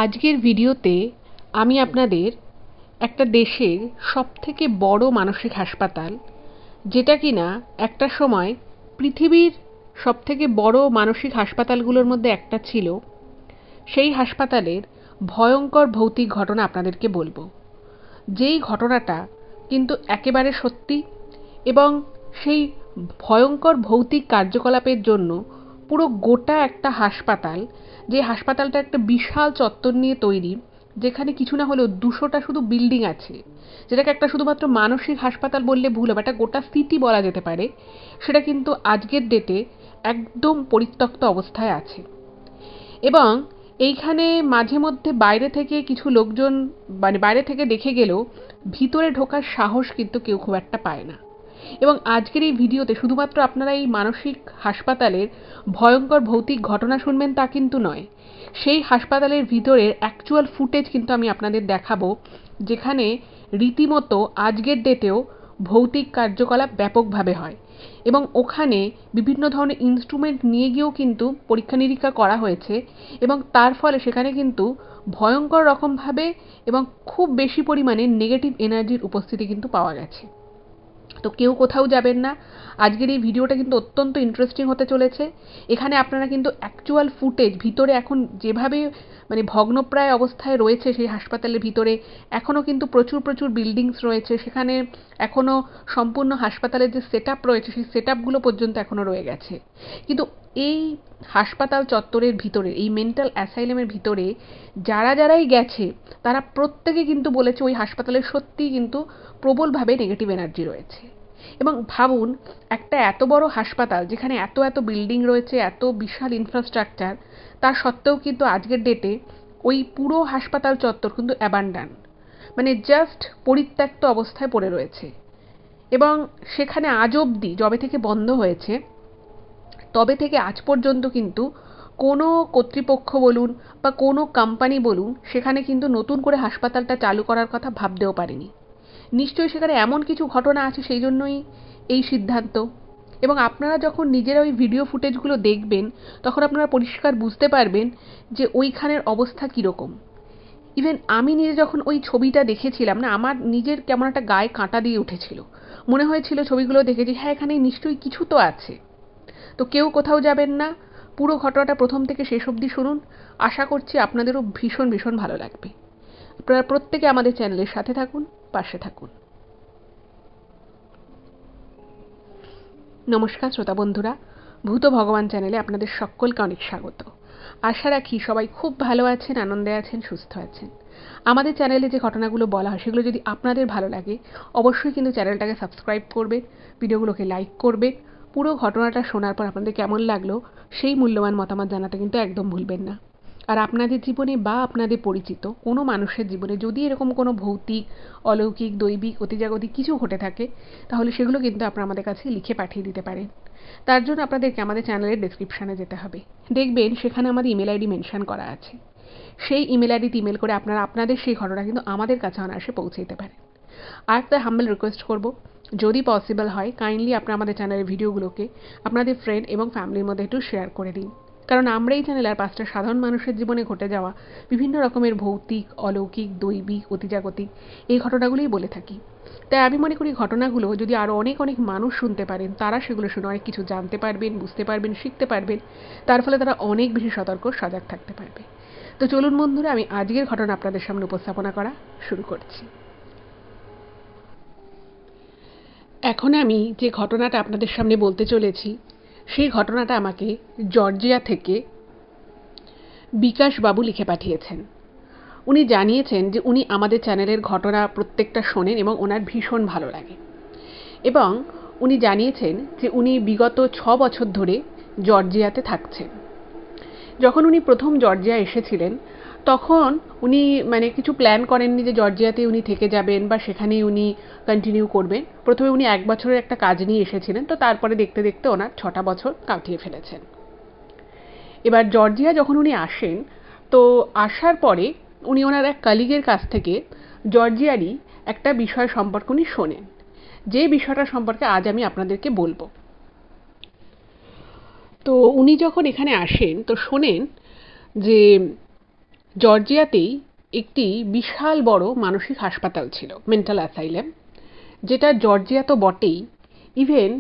আজকের ভিডিওতে আমি আপনাদের একটা দেশের সবথেকে বড় মানসিক হাসপাতাল, যেটা কিনা একটা সময় পৃথিবীর সবথেকে বড় মানসিক হাসপাতালগুলোর মধ্যে একটা ছিল, সেই হাসপাতালের ভয়ঙ্কর ভৌতিক ঘটনা আপনাদেরকে বলবো। যেই ঘটনাটা কিন্তু একেবারে সত্যি এবং সেই ভয়ঙ্কর ভৌতিক কার্যকলাপের জন্য পুরো গোটা একটা হাসপাতাল, যে হাসপাতালটা একটা বিশাল চত্বর নিয়ে তৈরি, যেখানে কিছু না হলেও 200টা শুধু বিল্ডিং আছে, যেটাকে একটা শুধুমাত্র মানসিক হাসপাতাল বললে ভুল হবে, একটা গোটা সিটি বলা যেতে পারে, সেটা কিন্তু আজকের ডেটে একদম পরিত্যক্ত অবস্থায় আছে। এবং এইখানে মাঝে মধ্যে বাইরে থেকে কিছু লোকজন বাইরে থেকে দেখে গেলেও ভিতরে ঢোকার সাহস কিন্তু কেউ খুব একটা পায় না। এবং আজকের এই ভিডিওতে শুধুমাত্র আপনারা এই মানসিক হাসপাতালের ভয়ঙ্কর ভৌতিক ঘটনা শুনবেন তা কিন্তু নয়, সেই হাসপাতালের ভিতরের অ্যাকচুয়াল ফুটেজ কিন্তু আমি আপনাদের দেখাবো, যেখানে রীতিমতো আজকের ডেটেও ভৌতিক কার্যকলাপ ব্যাপকভাবে হয়। এবং ওখানে বিভিন্ন ধরনের ইনস্ট্রুমেন্ট নিয়ে গিয়েও কিন্তু পরীক্ষা নিরীক্ষা করা হয়েছে, এবং তার ফলে সেখানে কিন্তু ভয়ঙ্কর রকমভাবে এবং খুব বেশি পরিমাণে নেগেটিভ এনার্জির উপস্থিতি কিন্তু পাওয়া গেছে। তো কেউ কোথাও যাবেন না, আজকের এই ভিডিওটা কিন্তু অত্যন্ত ইন্টারেস্টিং হতে চলেছে। এখানে আপনারা কিন্তু অ্যাকচুয়াল ফুটেজ, ভিতরে এখন যেভাবে ভগ্নপ্রায় অবস্থায় রয়েছে সেই হাসপাতালের ভিতরে, এখনও কিন্তু প্রচুর প্রচুর বিল্ডিংস রয়েছে, সেখানে এখনও সম্পূর্ণ হাসপাতালের যে সেট আপ রয়েছে সেই সেট আপগুলো পর্যন্ত এখনও রয়ে গেছে। কিন্তু এই হাসপাতাল চত্বরের ভিতরে, এই মেন্টাল অ্যাসাইলামের ভিতরে যারাই গেছে তারা প্রত্যেকে কিন্তু বলেছে ওই হাসপাতালে সত্যিই কিন্তু প্রবলভাবে নেগেটিভ এনার্জি রয়েছে। এবং ভাবুন, একটা এত বড় হাসপাতাল, যেখানে এত এত বিল্ডিং রয়েছে, এত বিশাল ইনফ্রাস্ট্রাকচার, তার সত্ত্বেও কিন্তু আজকের ডেটে ওই পুরো হাসপাতাল চত্বর কিন্তু অ্যাবান্ডান, জাস্ট পরিত্যক্ত অবস্থায় পড়ে রয়েছে। এবং সেখানে আজ অবধি, যবে থেকে বন্ধ হয়েছে তবে থেকে আজ পর্যন্ত কিন্তু কোনো কর্তৃপক্ষ বলুন বা কোনো কোম্পানি বলুন, সেখানে কিন্তু নতুন করে হাসপাতালটা চালু করার কথা ভাবতেও পারেনি। নিশ্চয়ই সেখানে এমন কিছু ঘটনা আছে, সেই জন্যই এই সিদ্ধান্ত। এবং আপনারা যখন নিজেরা ওই ভিডিও ফুটেজগুলো দেখবেন, তখন আপনারা পরিষ্কার বুঝতে পারবেন যে ওইখানের অবস্থা কীরকম। ইভেন আমি নিজে যখন ওই ছবিটা দেখেছিলাম না, আমার নিজের কেমন একটা গায়ে কাঁটা দিয়ে উঠেছিল। মনে হয়েছিল ছবিগুলো দেখেছি, হ্যাঁ এখানে নিশ্চয়ই কিছু তো আছে। তো কেউ কোথাও যাবেন না, পুরো ঘটনাটা প্রথম থেকে শেষ অবধি শুনুন। আশা করছি আপনাদেরও ভীষণ ভীষণ ভালো লাগবে। আপনারা প্রত্যেকে আমাদের চ্যানেলের সাথে থাকুন, পাশে থাকুন। নমস্কার শ্রোতা বন্ধুরা, ভূত ভগবান চ্যানেলে আপনাদের সকলকে অনেক স্বাগত। আশা রাখি সবাই খুব ভালো আছেন, আনন্দে আছেন, সুস্থ আছেন। আমাদের চ্যানেলে যে ঘটনাগুলো বলা হয় সেগুলো যদি আপনাদের ভালো লাগে, অবশ্যই কিন্তু চ্যানেলটাকে সাবস্ক্রাইব করবেন, ভিডিওগুলোকে লাইক করবেন। পুরো ঘটনাটা শোনার পর আপনাদের কেমন লাগলো সেই মূল্যবান মতামত জানাতে কিন্তু একদম ভুলবেন না। আর আপনাদের জীবনে বা আপনাদের পরিচিত কোনো মানুষের জীবনে যদি এরকম কোনো ভৌতিক, অলৌকিক, দৈবিক, অতিজাগতিক কিছু ঘটে থাকে, তাহলে সেগুলো কিন্তু আপনারা আমাদের কাছে লিখে পাঠিয়ে দিতে পারেন। তার জন্য আপনাদেরকে আমাদের চ্যানেলের ডেসক্রিপশানে যেতে হবে। দেখবেন সেখানে আমাদের ইমেল আইডি মেনশন করা আছে। সেই ইমেল আইডিতে ইমেল করে আপনারা আপনাদের সেই ঘটনা কিন্তু আমাদের কাছে অনায়াসে পৌঁছে দিতে পারেন। আর একটা হাম্বল রিকোয়েস্ট করব, যদি পসিবল হয় কাইন্ডলি আপনারা আমাদের চ্যানেলের ভিডিওগুলোকে আপনাদের ফ্রেন্ড এবং ফ্যামিলির মধ্যে একটু শেয়ার করে দিন। কারণ আমরা এই চ্যানেলে আর 5টা সাধারণ মানুষের জীবনে ঘটে যাওয়া বিভিন্ন রকমের ভৌতিক, অলৌকিক, দৈবিক, অতিজাগতিক এই ঘটনাগুলোই বলে থাকি। তাই আমি মনে করি ঘটনাগুলো যদি আরও অনেক অনেক মানুষ শুনতে পারেন, তারা সেগুলো শুনে অনেক কিছু জানতে পারবেন, বুঝতে পারবেন, শিখতে পারবেন। তার ফলে তারা অনেক বেশি সতর্ক, সজাগ থাকতে পারবে। তো চলুন বন্ধুরা, আমি আজকের ঘটনা আপনাদের সামনে উপস্থাপনা করা শুরু করছি। এখন আমি যে ঘটনাটা আপনাদের সামনে বলতে চলেছি, সেই ঘটনাটা আমাকে জর্জিয়া থেকে বিকাশ বাবু লিখে পাঠিয়েছেন। উনি জানিয়েছেন যে উনি আমাদের চ্যানেলের ঘটনা প্রত্যেকটা শোনেন এবং ওনার ভীষণ ভালো লাগে। এবং উনি জানিয়েছেন যে উনি বিগত 6 বছর ধরে জর্জিয়াতে থাকছেন। যখন উনি প্রথম জর্জিয়া এসেছিলেন, তখন উনি কিছু প্ল্যান করেননি যে জর্জিয়াতে উনি থেকে যাবেন বা সেখানেই উনি কন্টিনিউ করবেন। প্রথমে উনি 1 বছরের একটা কাজ নিয়ে এসেছিলেন, তো তারপরে দেখতে দেখতে ওনার 6টা বছর কাটিয়ে ফেলেছেন। এবার জর্জিয়া যখন উনি আসেন, তো আসার পরে উনি ওনার এক কলিগের কাছ থেকে জর্জিয়ারই একটা বিষয় সম্পর্কে উনি শোনেন, যে বিষয়টা সম্পর্কে আজ আমি আপনাদেরকে বলবো। তো উনি যখন এখানে আসেন, তো শোনেন যে জর্জিয়াতেই একটি বিশাল বড় মানসিক হাসপাতাল ছিল, মেন্টাল অ্যাসাইলাম, যেটা জর্জিয়া তো বটেই, ইভেন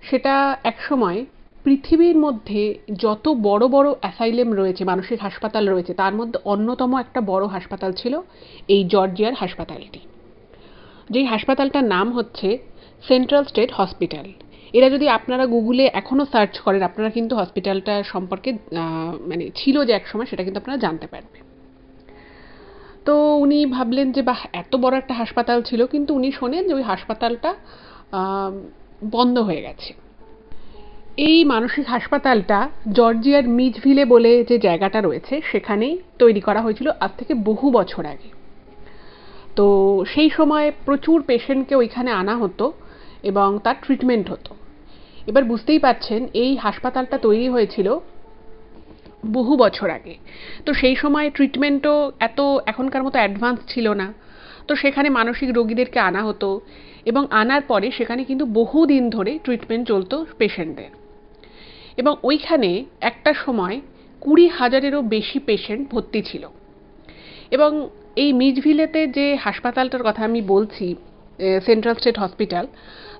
সেটা একসময় পৃথিবীর মধ্যে যত বড় বড় অ্যাসাইলাম রয়েছে, মানসিক হাসপাতাল রয়েছে, তার মধ্যে অন্যতম একটা বড় হাসপাতাল ছিল এই জর্জিয়ার হাসপাতালটি। যেই হাসপাতালটার নাম হচ্ছে সেন্ট্রাল স্টেট হসপিটাল। এরা যদি আপনারা গুগলে এখনও সার্চ করেন, আপনারা কিন্তু হসপিটালটা সম্পর্কে মানে ছিল যে একসময়, সেটা কিন্তু আপনারা জানতে পারবেন। তো উনি ভাবলেন যে বাহ, এত বড় একটা হাসপাতাল ছিল, কিন্তু উনি শোনেন যে ওই হাসপাতালটা বন্ধ হয়ে গেছে। এই মানসিক হাসপাতালটা জর্জিয়ার মিজভিলে বলে যে জায়গাটা রয়েছে সেখানেই তৈরি করা হয়েছিল আজ থেকে বহু বছর আগে। তো সেই সময় প্রচুর পেশেন্টকে ওইখানে আনা হতো এবং তার ট্রিটমেন্ট হতো। এবার বুঝতেই পারছেন এই হাসপাতালটা তৈরি হয়েছিল বহু বছর আগে, তো সেই সময় ট্রিটমেন্টও এত এখনকার মতো অ্যাডভান্স ছিল না। তো সেখানে মানসিক রোগীদেরকে আনা হতো এবং আনার পরে সেখানে কিন্তু বহুদিন ধরে ট্রিটমেন্ট চলতো পেশেন্টদের। এবং ওইখানে একটা সময় 20,000-এরও বেশি পেশেন্ট ভর্তি ছিল। এবং এই মিজভিলেতে যে হাসপাতালটার কথা আমি বলছি, সেন্ট্রাল স্টেট হসপিটাল,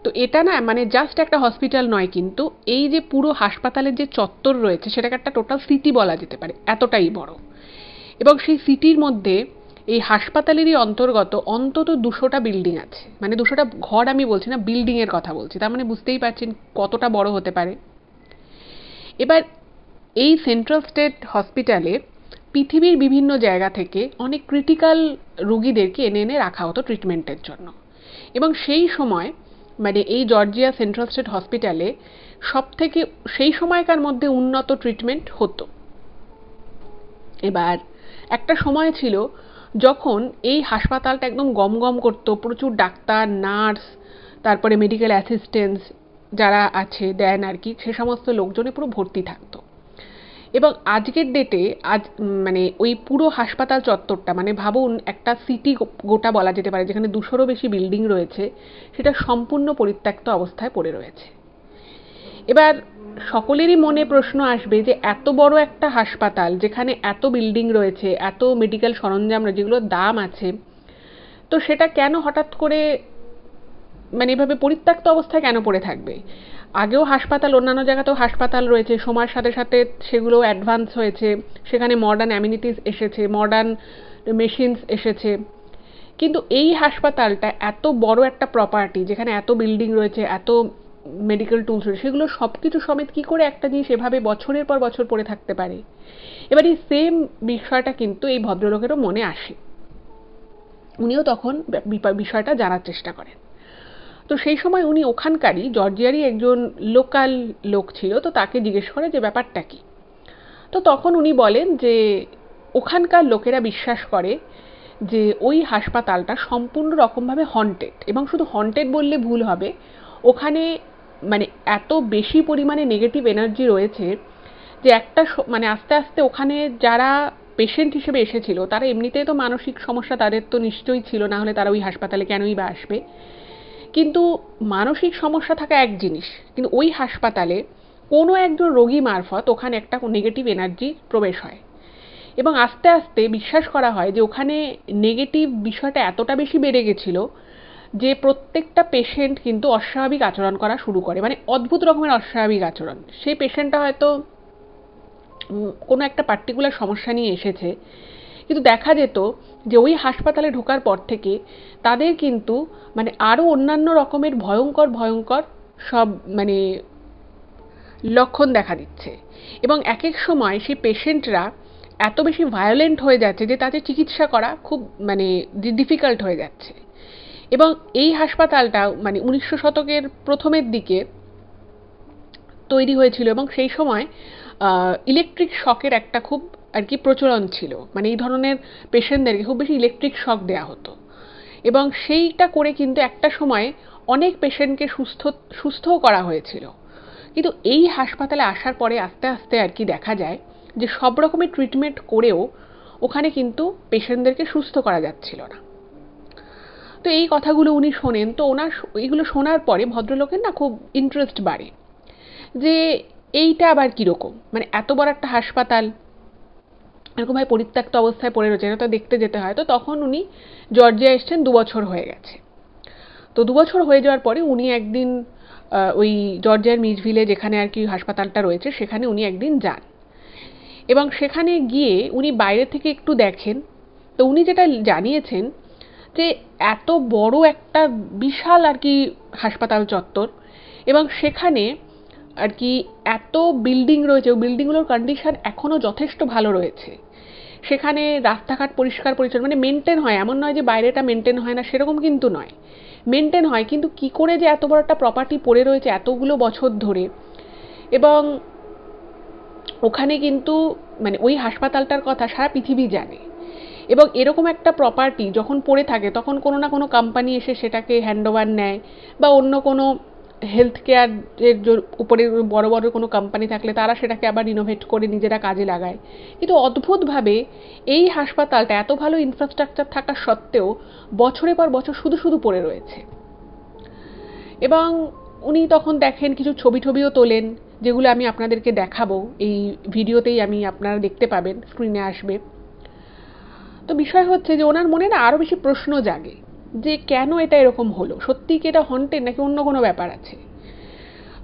তো এটা না মানে জাস্ট একটা হসপিটাল নয়, কিন্তু এই যে পুরো হাসপাতালের যে চত্বর রয়েছে সেটাকে একটা টোটাল সিটি বলা যেতে পারে, এতটাই বড়। এবং সেই সিটির মধ্যে এই হাসপাতালেরই অন্তর্গত অন্তত 200টা বিল্ডিং আছে। মানে 200টা ঘর আমি বলছি না, বিল্ডিংয়ের কথা বলছি। তার মানে বুঝতেই পারছেন কতটা বড় হতে পারে। এবার এই সেন্ট্রাল স্টেট হসপিটালে পৃথিবীর বিভিন্ন জায়গা থেকে অনেক ক্রিটিক্যাল রোগীদেরকে এনে এনে রাখা হতো ট্রিটমেন্টের জন্য। এবং সেই সময় মানে এই জর্জিয়া সেন্ট্রাল স্টেট হসপিটালে সবথেকে সেই সময়কার মধ্যে উন্নত ট্রিটমেন্ট হতো। এবার একটা সময় ছিল যখন এই হাসপাতালটা একদম গমগম করতো, প্রচুর ডাক্তার, নার্স, তারপরে মেডিকেল অ্যাসিস্ট্যান্টস যারা আছে দেন আর কি, সে সমস্ত লোকজনে পুরো ভর্তি থাকতো। এবং আজকের ডেটে মানে ওই পুরো হাসপাতাল চত্বরটা, মানে ভাবুন একটা সিটি গোটা বলা যেতে পারে, যেখানে 200রও বেশি বিল্ডিং রয়েছে, সেটা সম্পূর্ণ পরিত্যক্ত অবস্থায় পড়ে রয়েছে। এবার সকলেরই মনে প্রশ্ন আসবে যে এত বড় একটা হাসপাতাল, যেখানে এত বিল্ডিং রয়েছে, এত মেডিকেল সরঞ্জাম যেগুলোর দাম আছে, তো সেটা কেন হঠাৎ করে মানে এভাবে পরিত্যক্ত অবস্থায় কেন পড়ে থাকবে? আগেও হাসপাতাল, অন্যান্য জায়গাতেও হাসপাতাল রয়েছে, সময়ের সাথে সাথে সেগুলো অ্যাডভান্স হয়েছে, সেখানে মডার্ন অ্যামিনিটিস এসেছে, মডার্ন মেশিনস এসেছে। কিন্তু এই হাসপাতালটা এত বড় একটা প্রপার্টি, যেখানে এত বিল্ডিং রয়েছে, এত মেডিকেল টুলস রয়েছে, সেগুলো সব কিছু সমেত কী করে একটা জিনিস এভাবে বছরের পর বছর পড়ে থাকতে পারে? এবার এই সেম বিষয়টা কিন্তু এই ভদ্রলোকেরও মনে আসে। উনিও তখন বিষয়টা জানার চেষ্টা করেন। তো সেই সময় উনি ওখানকারই জর্জিয়ারই একজন লোকাল লোক ছিল, তো তাকে জিজ্ঞেস করে যে ব্যাপারটা কী। তো তখন উনি বলেন যে ওখানকার লোকেরা বিশ্বাস করে যে ওই হাসপাতালটা সম্পূর্ণ রকমভাবে হন্টেড। এবং শুধু হন্টেড বললে ভুল হবে, ওখানে মানে এত বেশি পরিমাণে নেগেটিভ এনার্জি রয়েছে যে একটা মানে আস্তে আস্তে ওখানে যারা পেশেন্ট হিসেবে এসেছিল, তারা এমনিতেই তো মানসিক সমস্যা তাদের তো নিশ্চয়ই ছিল, না হলে তারা ওই হাসপাতালে কেনই বা আসবে। কিন্তু মানসিক সমস্যা থাকা এক জিনিস, কিন্তু ওই হাসপাতালে কোনো একজন রোগী মারফত ওখানে একটা নেগেটিভ এনার্জি প্রবেশ হয়। এবং আস্তে আস্তে বিশ্বাস করা হয় যে ওখানে নেগেটিভ বিষয়টা এতটা বেশি বেড়ে গেছিল যে প্রত্যেকটা পেশেন্ট কিন্তু অস্বাভাবিক আচরণ করা শুরু করে, মানে অদ্ভুত রকমের অস্বাভাবিক আচরণ। সেই পেশেন্টটা হয়তো কোনো একটা পার্টিকুলার সমস্যা নিয়ে এসেছে, কিন্তু দেখা যেত যে ওই হাসপাতালে ঢোকার পর থেকে তাদের কিন্তু মানে আরও অন্যান্য রকমের ভয়ঙ্কর ভয়ঙ্কর সব মানে লক্ষণ দেখা দিচ্ছে। এবং এক এক সময় সেই পেশেন্টরা এত বেশি ভায়োলেন্ট হয়ে যাচ্ছে যে তাদের চিকিৎসা করা খুব মানে ডিফিকাল্ট হয়ে যাচ্ছে। এবং এই হাসপাতালটা মানে 1900 শতকের প্রথমের দিকে তৈরি হয়েছিল, এবং সেই সময় ইলেকট্রিক শকের একটা খুব আর কি প্রচলন ছিল, মানে এই ধরনের পেশেন্টদেরকে খুব বেশি ইলেকট্রিক শক দেওয়া হতো। এবং সেইটা করে কিন্তু একটা সময় অনেক পেশেন্টকে সুস্থও করা হয়েছিল। কিন্তু এই হাসপাতালে আসার পরে আস্তে আস্তে আর কি দেখা যায় যে সব রকমের ট্রিটমেন্ট করেও ওখানে কিন্তু পেশেন্টদেরকে সুস্থ করা যাচ্ছিল না। তো এই কথাগুলো উনি শোনেন, তো ওনার এইগুলো শোনার পরে ভদ্রলোকের না খুব ইন্টারেস্ট বাড়ে যে এইটা আবার কীরকম, মানে এত বড় একটা হাসপাতাল, এরকমভাবে পরিত্যক্ত অবস্থায় পড়ে রয়েছে, এটা তো দেখতে যেতে হয়। তো তখন উনি জর্জিয়া এসছেন, 2 বছর হয়ে গেছে। তো 2 বছর হয়ে যাওয়ার পরে উনি একদিন ওই জর্জিয়ার মিচভিলে যেখানে আর কি হাসপাতালটা রয়েছে সেখানে উনি একদিন যান, এবং সেখানে গিয়ে উনি বাইরে থেকে একটু দেখেন। তো উনি যেটা জানিয়েছেন যে এত বড় একটা বিশাল আর কি হাসপাতাল চত্বর, এবং সেখানে আর কি এত বিল্ডিং রয়েছে, ওই বিল্ডিংগুলোর কন্ডিশন এখনও যথেষ্ট ভালো রয়েছে। সেখানে রাস্তাঘাট পরিষ্কার পরিচ্ছন্ন, মানে মেনটেন হয়, এমন নয় যে বাইরেটা মেনটেন হয় না, সেরকম কিন্তু নয়, মেনটেন হয়। কিন্তু কি করে যে এত বড় একটা প্রপার্টি পড়ে রয়েছে এতগুলো বছর ধরে, এবং ওখানে কিন্তু মানে ওই হাসপাতালটার কথা সারা পৃথিবী জানে, এবং এরকম একটা প্রপার্টি যখন পড়ে থাকে তখন কোনো না কোনো কোম্পানি এসে সেটাকে হ্যান্ডওভার নেয়, বা অন্য কোনো হেলথ কেয়ারের উপরে বড় বড় কোনো কোম্পানি থাকলে তারা সেটাকে আবার রিনোভেট করে নিজেরা কাজে লাগায়। কিন্তু অদ্ভুতভাবে এই হাসপাতালটা এত ভালো ইনফ্রাস্ট্রাকচার থাকা সত্ত্বেও বছরের পর বছর শুধু শুধু পড়ে রয়েছে। এবং উনি তখন দেখেন, কিছু ছবিও তোলেন, যেগুলো আমি আপনাদেরকে দেখাবো, এই ভিডিওতেই আমি আপনারা দেখতে পাবেন, স্ক্রিনে আসবে। তো বিষয় হচ্ছে যে ওনার মনে না আরও বেশি প্রশ্ন জাগে যে কেন এটা এরকম হলো, সত্যি কি এটা হন্টেড নাকি অন্য কোনো ব্যাপার আছে।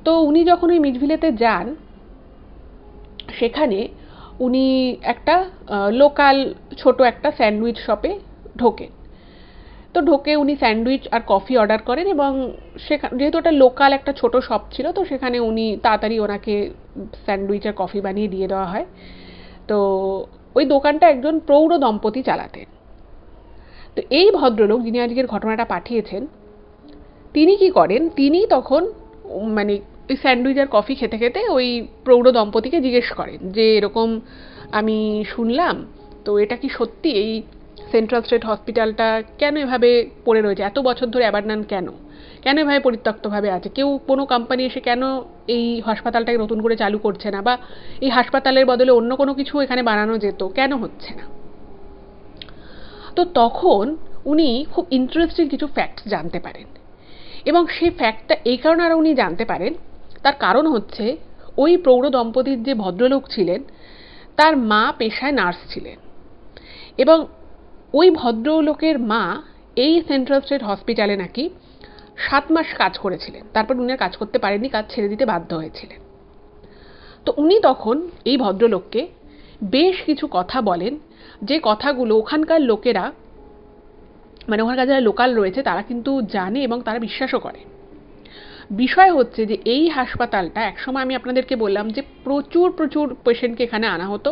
তো উনি যখন ওই মিচভিলেতে যান, সেখানে উনি একটা লোকাল ছোট একটা স্যান্ডউইচ শপে ঢোকেন। তো ঢোকে উনি স্যান্ডউইচ আর কফি অর্ডার করেন, এবং সেখানে যেহেতু ওটা লোকাল একটা ছোট শপ ছিল, তো সেখানে উনি তাড়াতাড়ি ওনাকে স্যান্ডউইচ আর কফি বানিয়ে দিয়ে দেওয়া হয়। তো ওই দোকানটা একজন প্রৌঢ় দম্পতি চালাতেন। তো এই ভদ্রলোক যিনি আজকের ঘটনাটা পাঠিয়েছেন, তিনি কি করেন, তিনি তখন মানে ওই স্যান্ডউইচ আর কফি খেতে খেতে ওই প্রৌঢ় দম্পতিকে জিজ্ঞেস করেন যে এরকম আমি শুনলাম, তো এটা কি সত্যি এই সেন্ট্রাল স্টেট হসপিটালটা কেন এভাবে পড়ে রয়েছে, এত বছর ধরে অ্যাবান্ডন কেন, কেন এভাবে পরিত্যক্তভাবে আছে, কেউ কোনো কোম্পানি এসে কেন এই হাসপাতালটাকে নতুন করে চালু করছে না, বা এই হাসপাতালের বদলে অন্য কোনো কিছু এখানে বানানো যেত, কেন হচ্ছে না। তো তখন উনি খুব ইন্টারেস্টিং কিছু ফ্যাক্টস জানতে পারেন, এবং সেই ফ্যাক্টটা এই কারণে আরও উনি জানতে পারেন, তার কারণ হচ্ছে ওই প্রৌঢ় দম্পতির যে ভদ্রলোক ছিলেন তার মা পেশায় নার্স ছিলেন, এবং ওই ভদ্রলোকের মা এই সেন্ট্রাল স্টেট হসপিটালে নাকি 7 মাস কাজ করেছিলেন, তারপর উনি আর কাজ করতে পারেননি, কাজ ছেড়ে দিতে বাধ্য হয়েছিলেন। তো উনি তখন এই ভদ্রলোককে বেশ কিছু কথা বলেন, যে কথাগুলো ওখানকার লোকেরা, মানে ওখানকার যারা লোকাল রয়েছে তারা কিন্তু জানে এবং তারা বিশ্বাসও করে। বিষয় হচ্ছে যে এই হাসপাতালটা একসময় আমি আপনাদেরকে বললাম যে প্রচুর প্রচুর পেশেন্টকে এখানে আনা হতো,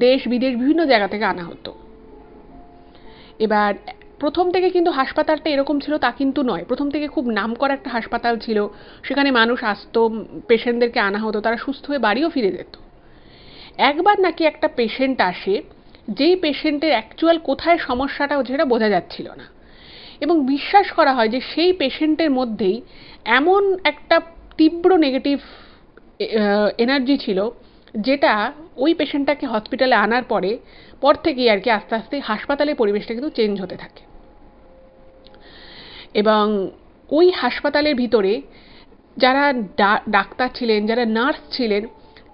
দেশ বিদেশ বিভিন্ন জায়গা থেকে আনা হতো। এবার প্রথম থেকে কিন্তু হাসপাতালটা এরকম ছিল তা কিন্তু নয়, প্রথম থেকে খুব নামকরা একটা হাসপাতাল ছিল, সেখানে মানুষ আসতো, পেশেন্টদেরকে আনা হতো, তারা সুস্থ হয়ে বাড়িও ফিরে যেত। একবার নাকি একটা পেশেন্ট আসে, যেই পেশেন্টের অ্যাকচুয়াল কোথায় সমস্যাটা হচ্ছে সেটা বোঝা যাচ্ছিল না, এবং বিশ্বাস করা হয় যে সেই পেশেন্টের মধ্যেই এমন একটা তীব্র নেগেটিভ এনার্জি ছিল, যেটা ওই পেশেন্টটাকে হসপিটালে আনার পর থেকেই আর কি আস্তে আস্তে হাসপাতালের পরিবেশটা কিন্তু চেঞ্জ হতে থাকে। এবং ওই হাসপাতালের ভিতরে যারা ডাক্তার ছিলেন, যারা নার্স ছিলেন,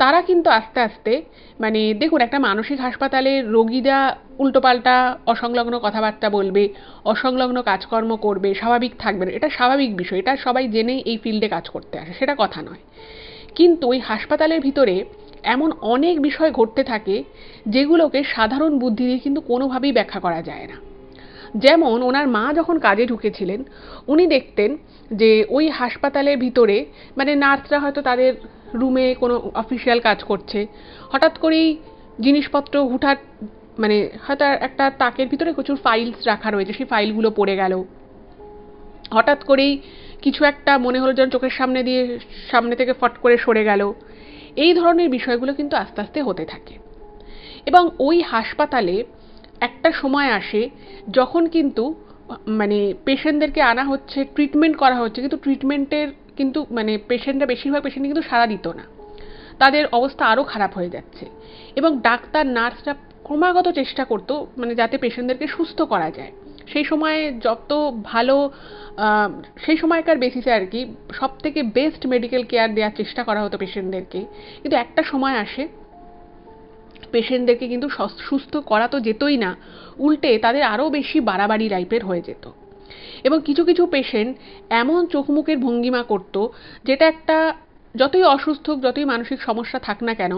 তারা কিন্তু আস্তে আস্তে, মানে দেখুন একটা মানসিক হাসপাতালে রোগীরা উল্টোপাল্টা অসংলগ্ন কথাবার্তা বলবে, অসংলগ্ন কাজকর্ম করবে, স্বাভাবিক থাকবে না, এটা স্বাভাবিক বিষয়, এটা সবাই জেনেই এই ফিল্ডে কাজ করতে আসে, সেটা কথা নয়। কিন্তু ওই হাসপাতালের ভিতরে এমন অনেক বিষয় ঘটতে থাকে যেগুলোকে সাধারণ বুদ্ধি দিয়ে কিন্তু কোনোভাবেই ব্যাখ্যা করা যায় না। যেমন ওনার মা যখন কাজে ঢুকেছিলেন, উনি দেখতেন যে ওই হাসপাতালের ভিতরে মানে নার্সরা হয়তো তাদের রুমে কোনো অফিসিয়াল কাজ করছে, হঠাৎ করেই জিনিসপত্র হুটহাট, মানে হয়তো একটা তাকের ভিতরে প্রচুর ফাইলস রাখা রয়েছে, সেই ফাইলগুলো পড়ে গেল, হঠাৎ করেই কিছু একটা মনে হলো যেন চোখের সামনে থেকে ফট করে সরে গেল। এই ধরনের বিষয়গুলো কিন্তু আস্তে আস্তে হতে থাকে। এবং ওই হাসপাতালে একটা সময় আসে যখন কিন্তু মানে পেশেন্টদেরকে আনা হচ্ছে, ট্রিটমেন্ট করা হচ্ছে, কিন্তু ট্রিটমেন্টের কিন্তু মানে বেশিরভাগ পেশেন্ট কিন্তু সাড়া দিত না, তাদের অবস্থা আরও খারাপ হয়ে যাচ্ছে, এবং ডাক্তার নার্সরা ক্রমাগত চেষ্টা করতো মানে যাতে পেশেন্টদেরকে সুস্থ করা যায়। সেই সময়ে যত ভালো সেই সময়কার বেসিসে আর কি সব থেকে বেস্ট মেডিকেল কেয়ার দেওয়ার চেষ্টা করা হতো পেশেন্টদেরকে। কিন্তু একটা সময় আসে পেশেন্টদেরকে কিন্তু সুস্থ করা তো যেতই না, উল্টে তাদের আরও বেশি বাড়াবাড়ি টাইপের হয়ে যেত। এবং কিছু কিছু পেশেন্ট এমন চোখ মুখের ভঙ্গিমা করতো, যেটা একটা, যতই অসুস্থ যতই মানসিক সমস্যা থাক না কেন,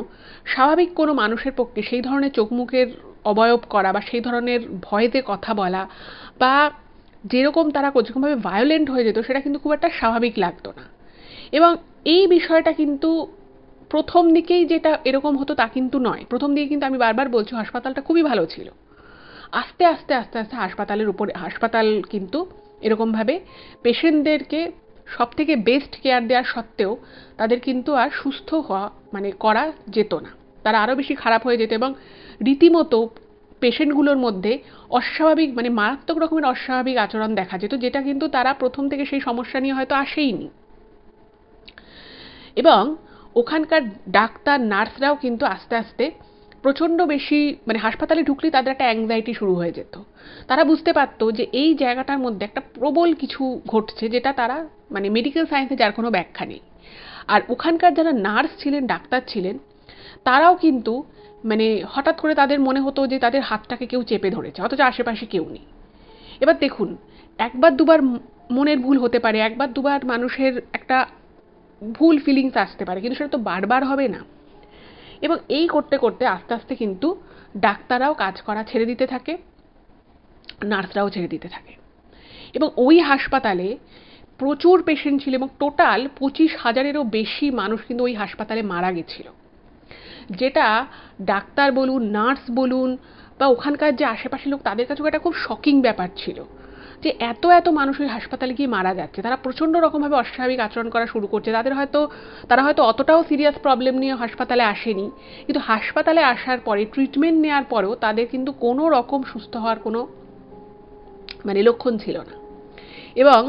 স্বাভাবিক কোনো মানুষের পক্ষে সেই ধরনের চোখ মুখের অবয়ব করা বা সেই ধরনের ভয়েতে কথা বলা বা যেরকম তারা যেরকমভাবে ভায়োলেন্ট হয়ে যেত, সেটা কিন্তু খুব একটা স্বাভাবিক লাগতো না। এবং এই বিষয়টা কিন্তু প্রথম দিকেই যেটা এরকম হতো তা কিন্তু নয়। প্রথম দিকে কিন্তু আমি বারবার বলছি হাসপাতালটা খুবই ভালো ছিল। আস্তে আস্তে আস্তে আস্তে হাসপাতাল কিন্তু এরকমভাবে পেশেন্টদেরকে সব থেকে বেস্ট কেয়ার দেওয়ার সত্ত্বেও তাদের কিন্তু আর সুস্থ হওয়া করা যেত না। তারা আরও বেশি খারাপ হয়ে যেত এবং রীতিমতো পেশেন্টগুলোর মধ্যে অস্বাভাবিক মারাত্মক রকমের অস্বাভাবিক আচরণ দেখা যেত, যেটা কিন্তু তারা প্রথম থেকে সেই সমস্যা নিয়ে হয়তো আসেইনি। এবং ওখানকার ডাক্তার নার্সরাও কিন্তু আস্তে আস্তে প্রচণ্ড বেশি হাসপাতালে ঢুকলেই তাদের একটা অ্যাংজাইটি শুরু হয়ে যেত। তারা বুঝতে পারতো যে এই জায়গাটার মধ্যে একটা প্রবল কিছু ঘটছে, যেটা তারা মেডিকেল সায়েন্সে যার কোনো ব্যাখ্যা নেই। আর ওখানকার যারা নার্স ছিলেন, ডাক্তার ছিলেন, তারাও কিন্তু হঠাৎ করে তাদের মনে হতো যে তাদের হাতটাকে কেউ চেপে ধরেছে, অথচ আশেপাশে কেউ নেই। এবার দেখুন, একবার দুবার মনের ভুল হতে পারে, একবার দুবার মানুষের একটা ভুল ফিলিংস আসতে পারে, কিন্তু সেটা তো বারবার হবে না। এবং এই করতে করতে আস্তে আস্তে কিন্তু ডাক্তাররাও কাজ করা ছেড়ে দিতে থাকে, নার্সরাও ছেড়ে দিতে থাকে। এবং ওই হাসপাতালে প্রচুর পেশেন্ট ছিল এবং টোটাল 25,000-এরও বেশি মানুষ কিন্তু ওই হাসপাতালে মারা গেছিল, যেটা ডাক্তার বলুন, নার্স বলুন বা ওখানকার যে আশেপাশের লোক, তাদের কাছেও একটা খুব শকিং ব্যাপার ছিল যে এত এত মানুষ ওই হাসপাতালে গিয়ে মারা যাচ্ছে। তারা প্রচণ্ড রকমভাবে অস্বাভাবিক আচরণ করা শুরু করছে। তারা হয়তো অতটাও সিরিয়াস প্রবলেম নিয়ে হাসপাতালে আসেনি, কিন্তু হাসপাতালে আসার পরে ট্রিটমেন্ট নেওয়ার পরেও তাদের কিন্তু কোনো রকম সুস্থ হওয়ার কোনো লক্ষণ ছিল না। এবং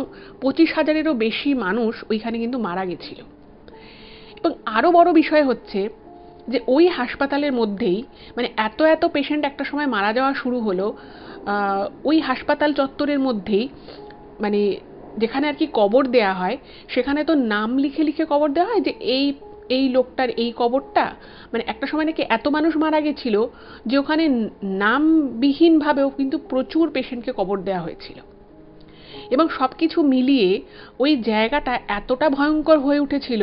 25,000-এরও বেশি মানুষ ওইখানে কিন্তু মারা গেছিল। এবং আরও বড় বিষয় হচ্ছে যে ওই হাসপাতালের মধ্যেই এত এত পেশেন্ট একটা সময় মারা যাওয়া শুরু হলো, ওই হাসপাতাল চত্বরের মধ্যেই যেখানে আর কি কবর দেয়া হয়, সেখানে তো নাম লিখে লিখে কবর দেওয়া হয় যে এই এই লোকটার এই কবরটা। একটা সময় নাকি এত মানুষ মারা গেছিল যে ওখানে নামবিহীনভাবেও কিন্তু প্রচুর পেশেন্টকে কবর দেওয়া হয়েছিল। এবং সব কিছু মিলিয়ে ওই জায়গাটা এতটা ভয়ঙ্কর হয়ে উঠেছিল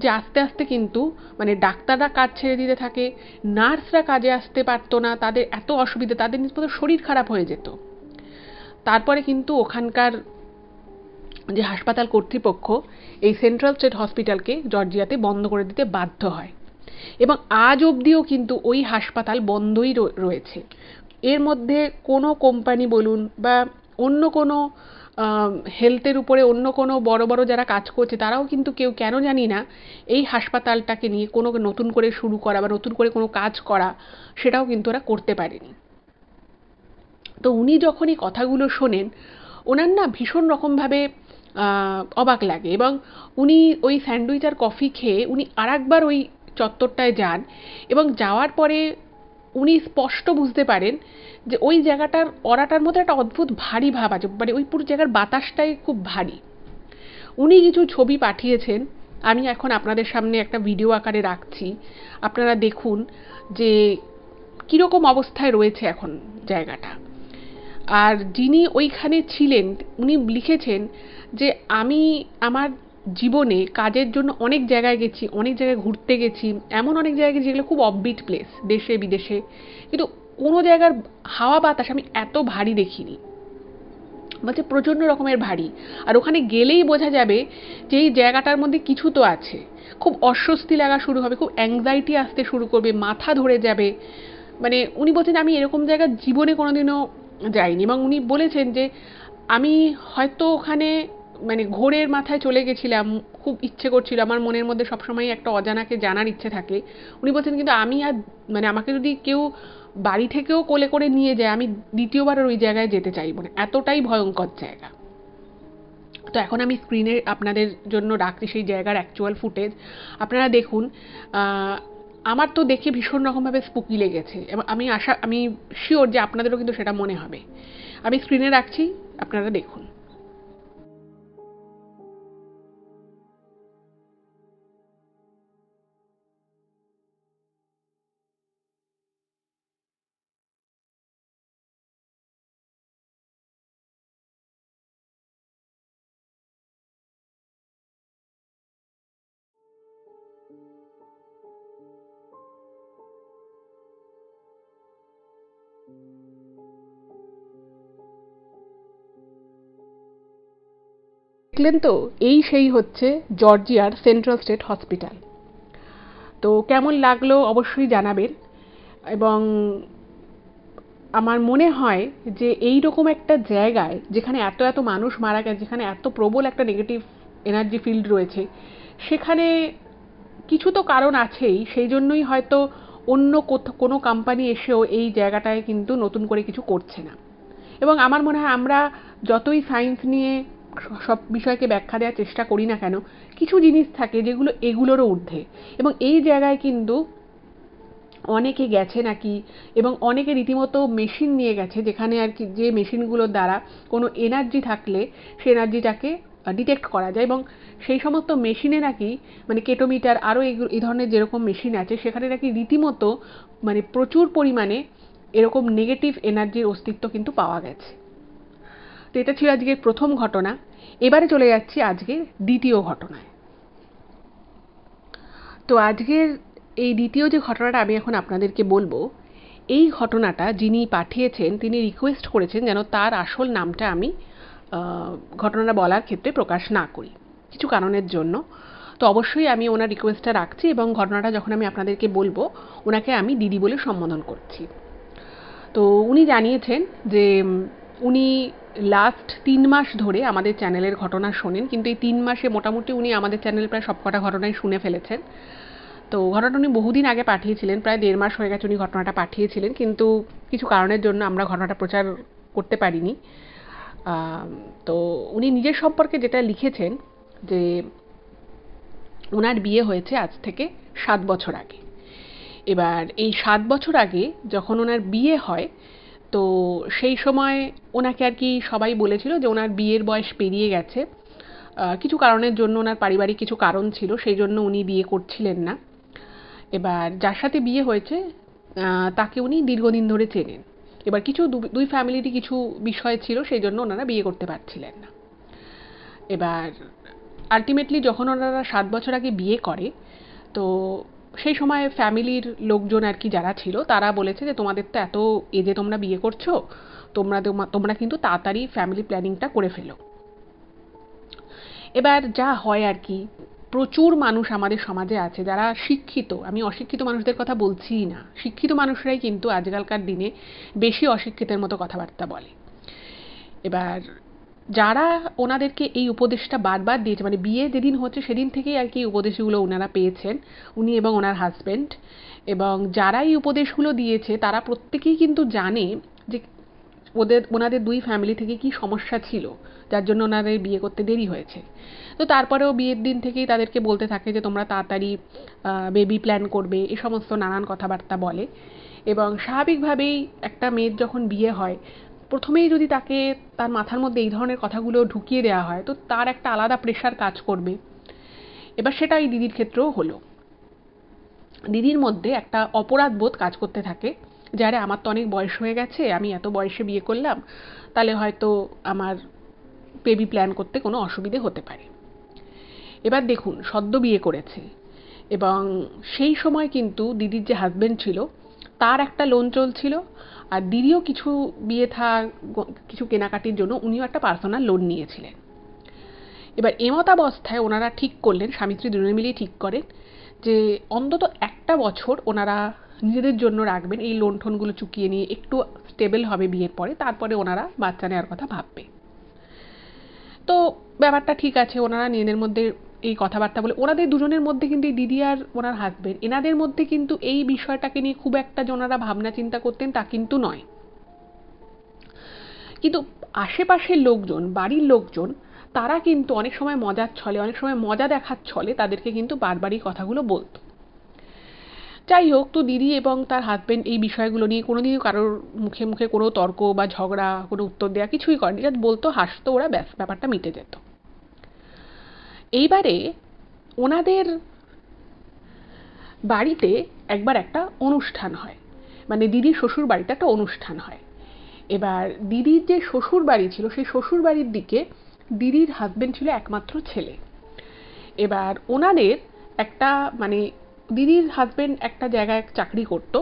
যে আস্তে আস্তে কিন্তু ডাক্তাররা কাজ ছেড়ে দিতে থাকে, নার্সরা কাজে আসতে পারতো না, তাদের এত অসুবিধা, তাদের নিজেদের শরীর খারাপ হয়ে যেত। তারপরে কিন্তু ওখানকার যে হাসপাতাল কর্তৃপক্ষ এই সেন্ট্রাল স্টেট হসপিটালকে জর্জিয়াতে বন্ধ করে দিতে বাধ্য হয়। এবং আজ অবধিও কিন্তু ওই হাসপাতাল বন্ধই রয়েছে। এর মধ্যে কোনো কোম্পানি বলুন বা অন্য কোনো হেলথের উপরে অন্য কোনো বড় বড় যারা কাজ করছে, তারাও কিন্তু কেউ কেন জানি না এই হাসপাতালটাকে নিয়ে কোনো নতুন করে শুরু করা বা নতুন করে কোনো কাজ করা, সেটাও কিন্তু ওরা করতে পারেনি। তো উনি যখন এই কথাগুলো শোনেন, ওনার না ভীষণ রকমভাবে অবাক লাগে এবং উনি ওই স্যান্ডউইচ আর কফি খেয়ে উনি আরেকবার ওই চত্বরটায় যান। এবং যাওয়ার পরে উনি স্পষ্ট বুঝতে পারেন যে ওই জায়গাটার অরাটার মধ্যে একটা অদ্ভুত ভারী ভাব আছে, ওই পুরো জায়গার বাতাসটাই খুব ভারী। উনি কিছু ছবি পাঠিয়েছেন, আমি এখন আপনাদের সামনে একটা ভিডিও আকারে রাখছি, আপনারা দেখুন যে কীরকম অবস্থায় রয়েছে এখন জায়গাটা। আর যিনি ওইখানে ছিলেন উনি লিখেছেন যে আমি আমার জীবনে কাজের জন্য অনেক জায়গায় গেছি, অনেক জায়গায় ঘুরতে গেছি, এমন অনেক জায়গায় যেগুলো খুব অফবিট প্লেস দেশে বিদেশে, কিন্তু কোনো জায়গার হাওয়া বাতাস আমি এত ভারী দেখিনি। বলছে প্রচণ্ড রকমের ভারী, আর ওখানে গেলেই বোঝা যাবে যে এই জায়গাটার মধ্যে কিছু তো আছে। খুব অস্বস্তি লাগা শুরু হবে, খুব অ্যাংজাইটি আসতে শুরু করবে, মাথা ধরে যাবে। উনি বলছেন আমি এরকম জায়গা জীবনে কোনোদিনও যাইনি। এবং উনি বলেছেন যে আমি হয়তো ওখানে ঘোরের মাথায় চলে গেছিলাম, খুব ইচ্ছে করছিল, আমার মনের মধ্যে সবসময় একটা অজানাকে জানার ইচ্ছে থাকে। উনি বলছেন কিন্তু আমি আর আমাকে যদি কেউ বাড়ি থেকেও কোলে করে নিয়ে যায়, আমি দ্বিতীয়বার আর ওই জায়গায় যেতে চাইব না, এতটাই ভয়ঙ্কর জায়গা। তো এখন আমি স্ক্রিনে আপনাদের জন্য রাখছি সেই জায়গার অ্যাকচুয়াল ফুটেজ, আপনারা দেখুন। আমার তো দেখে ভীষণ রকমভাবে স্পুকি লেগেছে এবং আমি শিওর যে আপনাদেরও কিন্তু সেটা মনে হবে। আমি স্ক্রিনে রাখছি, আপনারা দেখুন। দেখলেন তো, এই সেই হচ্ছে জর্জিয়ার সেন্ট্রাল স্টেট হসপিটাল। তো কেমন লাগলো অবশ্যই জানাবেন। এবং আমার মনে হয় যে এই রকম একটা জায়গায় যেখানে এত এত মানুষ মারা গেছে, যেখানে এত প্রবল একটা নেগেটিভ এনার্জি ফিল্ড রয়েছে, সেখানে কিছু তো কারণ আছেই। সেই জন্যই হয়তো অন্য কোনো কোম্পানি এসেও এই জায়গাটায় কিন্তু নতুন করে কিছু করছে না। এবং আমার মনে হয় আমরা যতই সায়েন্স নিয়ে সব বিষয়কে ব্যাখ্যা দেওয়ার চেষ্টা করি না কেন, কিছু জিনিস থাকে যেগুলো এগুলোরও ঊর্ধ্বে। এবং এই জায়গায় কিন্তু অনেকে গেছে নাকি, এবং অনেকে রীতিমতো মেশিন নিয়ে গেছে, যেখানে আর কি যে মেশিনগুলোর দ্বারা কোনো এনার্জি থাকলে সেই এনার্জিটাকে ডিটেক্ট করা যায়। এবং সেই সমস্ত মেশিনে নাকি মানে কেটোমিটার আরও এই ধরনের যেরকম মেশিন আছে, সেখানে নাকি রীতিমতো মানে প্রচুর পরিমাণে এরকম নেগেটিভ এনার্জির অস্তিত্ব কিন্তু পাওয়া গেছে। তো এটা ছিল আজকের প্রথম ঘটনা। এবারে চলে যাচ্ছি আজকের দ্বিতীয় ঘটনায়। তো আজকের এই দ্বিতীয় যে ঘটনাটা আমি এখন আপনাদেরকে বলবো, এই ঘটনাটা যিনি পাঠিয়েছেন তিনি রিকোয়েস্ট করেছেন যেন তার আসল নামটা আমি ঘটনাটা বলার ক্ষেত্রে প্রকাশ না করি, কিছু কারণের জন্য। তো অবশ্যই আমি ওনার রিকোয়েস্টটা রাখছি, এবং ঘটনাটা যখন আমি আপনাদেরকে বলবো ওনাকে আমি দিদি বলে সম্বোধন করছি। তো উনি জানিয়েছেন যে উনি লাস্ট 3 মাস ধরে আমাদের চ্যানেলের ঘটনা শোনেন, কিন্তু এই 3 মাসে মোটামুটি উনি আমাদের চ্যানেল প্রায় সবকটা ঘটনাই শুনে ফেলেছেন। তো ঘটনাটা উনি বহুদিন আগে পাঠিয়েছিলেন, প্রায় 1.5 মাস হয়ে গেছে উনি ঘটনাটা পাঠিয়েছিলেন, কিন্তু কিছু কারণের জন্য আমরা ঘটনাটা প্রচার করতে পারিনি। তো উনি নিজের সম্পর্কে যেটা লিখেছেন যে ওনার বিয়ে হয়েছে আজ থেকে 7 বছর আগে। এবার এই 7 বছর আগে যখন ওনার বিয়ে হয়, তো সেই সময় ওনাকে আর কি সবাই বলেছিল যে ওনার বিয়ের বয়স পেরিয়ে গেছে। কিছু কারণের জন্য, ওনার পারিবারিক কিছু কারণ ছিল, সেই জন্য উনি বিয়ে করছিলেন না। এবার যার সাথে বিয়ে হয়েছে তাকে উনি দীর্ঘদিন ধরে চেনেন। এবার কিছু দুই ফ্যামিলিরই কিছু বিষয় ছিল, সেই জন্য ওনারা বিয়ে করতে পারছিলেন না। এবার আলটিমেটলি যখন ওনারা 7 বছর আগে বিয়ে করে, তো সেই সময় ফ্যামিলির লোকজন আর কি যারা ছিল তারা বলেছে যে তোমাদের তো এত এজে তোমরা বিয়ে করছো, তোমরা কিন্তু তাড়াতাড়ি ফ্যামিলি প্ল্যানিংটা করে ফেলো। এবার যা হয় আর কি, প্রচুর মানুষ আমাদের সমাজে আছে যারা শিক্ষিত, আমি অশিক্ষিত মানুষদের কথা বলছিই না, শিক্ষিত মানুষরাই কিন্তু আজকালকার দিনে বেশি অশিক্ষিতের মতো কথাবার্তা বলে। এবার যারা ওনাদেরকে এই উপদেশটা বারবার দিয়েছে, মানে বিয়ে যেদিন হচ্ছে সেদিন থেকেই আর কি উপদেশগুলো ওনারা পেয়েছেন, উনি এবং ওনার হাজব্যান্ড। এবং যারা এই উপদেশগুলো দিয়েছে তারা প্রত্যেকেই কিন্তু জানে যে ওনাদের দুই ফ্যামিলি থেকে কি সমস্যা ছিল যার জন্য ওনাদের বিয়ে করতে দেরি হয়েছে। তো তারপরেও বিয়ের দিন থেকেই তাদেরকে বলতে থাকে যে তোমরা তাড়াতাড়ি বেবি প্ল্যান করবে, এ সমস্ত নানান কথাবার্তা বলে। এবং স্বাভাবিকভাবেই একটা মেয়ের যখন বিয়ে হয়, প্রথমেই যদি তাকে তার মাথার মধ্যে এই ধরনের কথাগুলো ঢুকিয়ে দেওয়া হয়, তো তার একটা আলাদা প্রেশার কাজ করবে। এবার সেটা এই দিদির ক্ষেত্রেও হলো। দিদির মধ্যে একটা অপরাধ বোধ কাজ করতে থাকে, যারে আমার তো অনেক বয়স হয়ে গেছে, আমি এত বয়সে বিয়ে করলাম, তাহলে হয়তো আমার বেবি প্ল্যান করতে কোনো অসুবিধে হতে পারে। এবার দেখুন, সদ্য বিয়ে করেছে, এবং সেই সময় কিন্তু দিদির যে হাজব্যান্ড ছিল তার একটা লোন চলছিল, আর দিদিও কিছু বিয়ে থা কিছু কেনাকাটির জন্য উনিও একটা পার্সোনাল লোন নিয়েছিলেন। এবার এমতাবস্থায় ওনারা ঠিক করলেন, স্বামী স্ত্রী দুজনে মিলেই ঠিক করেন যে অন্তত একটা বছর ওনারা নিজেদের জন্য রাখবেন, এই লোন টোনগুলো চুকিয়ে নিয়ে একটু স্টেবল হবে বিয়ের পরে, তারপরে ওনারা বাচ্চা নেওয়ার কথা ভাববে। তো ব্যাপারটা ঠিক আছে, ওনারা নিজেদের মধ্যে এই কথাবার্তা বলে, ওনাদের দুজনের মধ্যে কিন্তু এই দিদি আর ওনার হাজব্যান্ড এনাদের মধ্যে কিন্তু এই বিষয়টাকে নিয়ে খুব একটা যে ওনারা ভাবনা চিন্তা করতেন তা কিন্তু নয়। কিন্তু আশেপাশের লোকজন, বাড়ির লোকজন, তারা কিন্তু অনেক সময় মজার ছলে, অনেক সময় মজা দেখার ছলে তাদেরকে কিন্তু বারবারই কথাগুলো বলতো। যাই হোক, তো দিদি এবং তার হাজব্যান্ড এই বিষয়গুলো নিয়ে কোনোদিনও কারোর মুখে মুখে কোনো তর্ক বা ঝগড়া, কোনো উত্তর দেওয়া কিছুই করেনি, জাস্ট বলতো, হাসতো ওরা, ব্যাস ব্যাপারটা মিটে যেত। এইবারে ওনাদের বাড়িতে একবার একটা অনুষ্ঠান হয়, মানে দিদির শ্বশুর বাড়িতে একটা অনুষ্ঠান হয়। এবার দিদির যে শ্বশুর বাড়ি ছিল, সেই শ্বশুর বাড়ির দিকে দিদির হাজব্যান্ড ছিল একমাত্র ছেলে। এবার ওনাদের একটা মানে দিদির হাজব্যান্ড একটা জায়গায় চাকরি করত,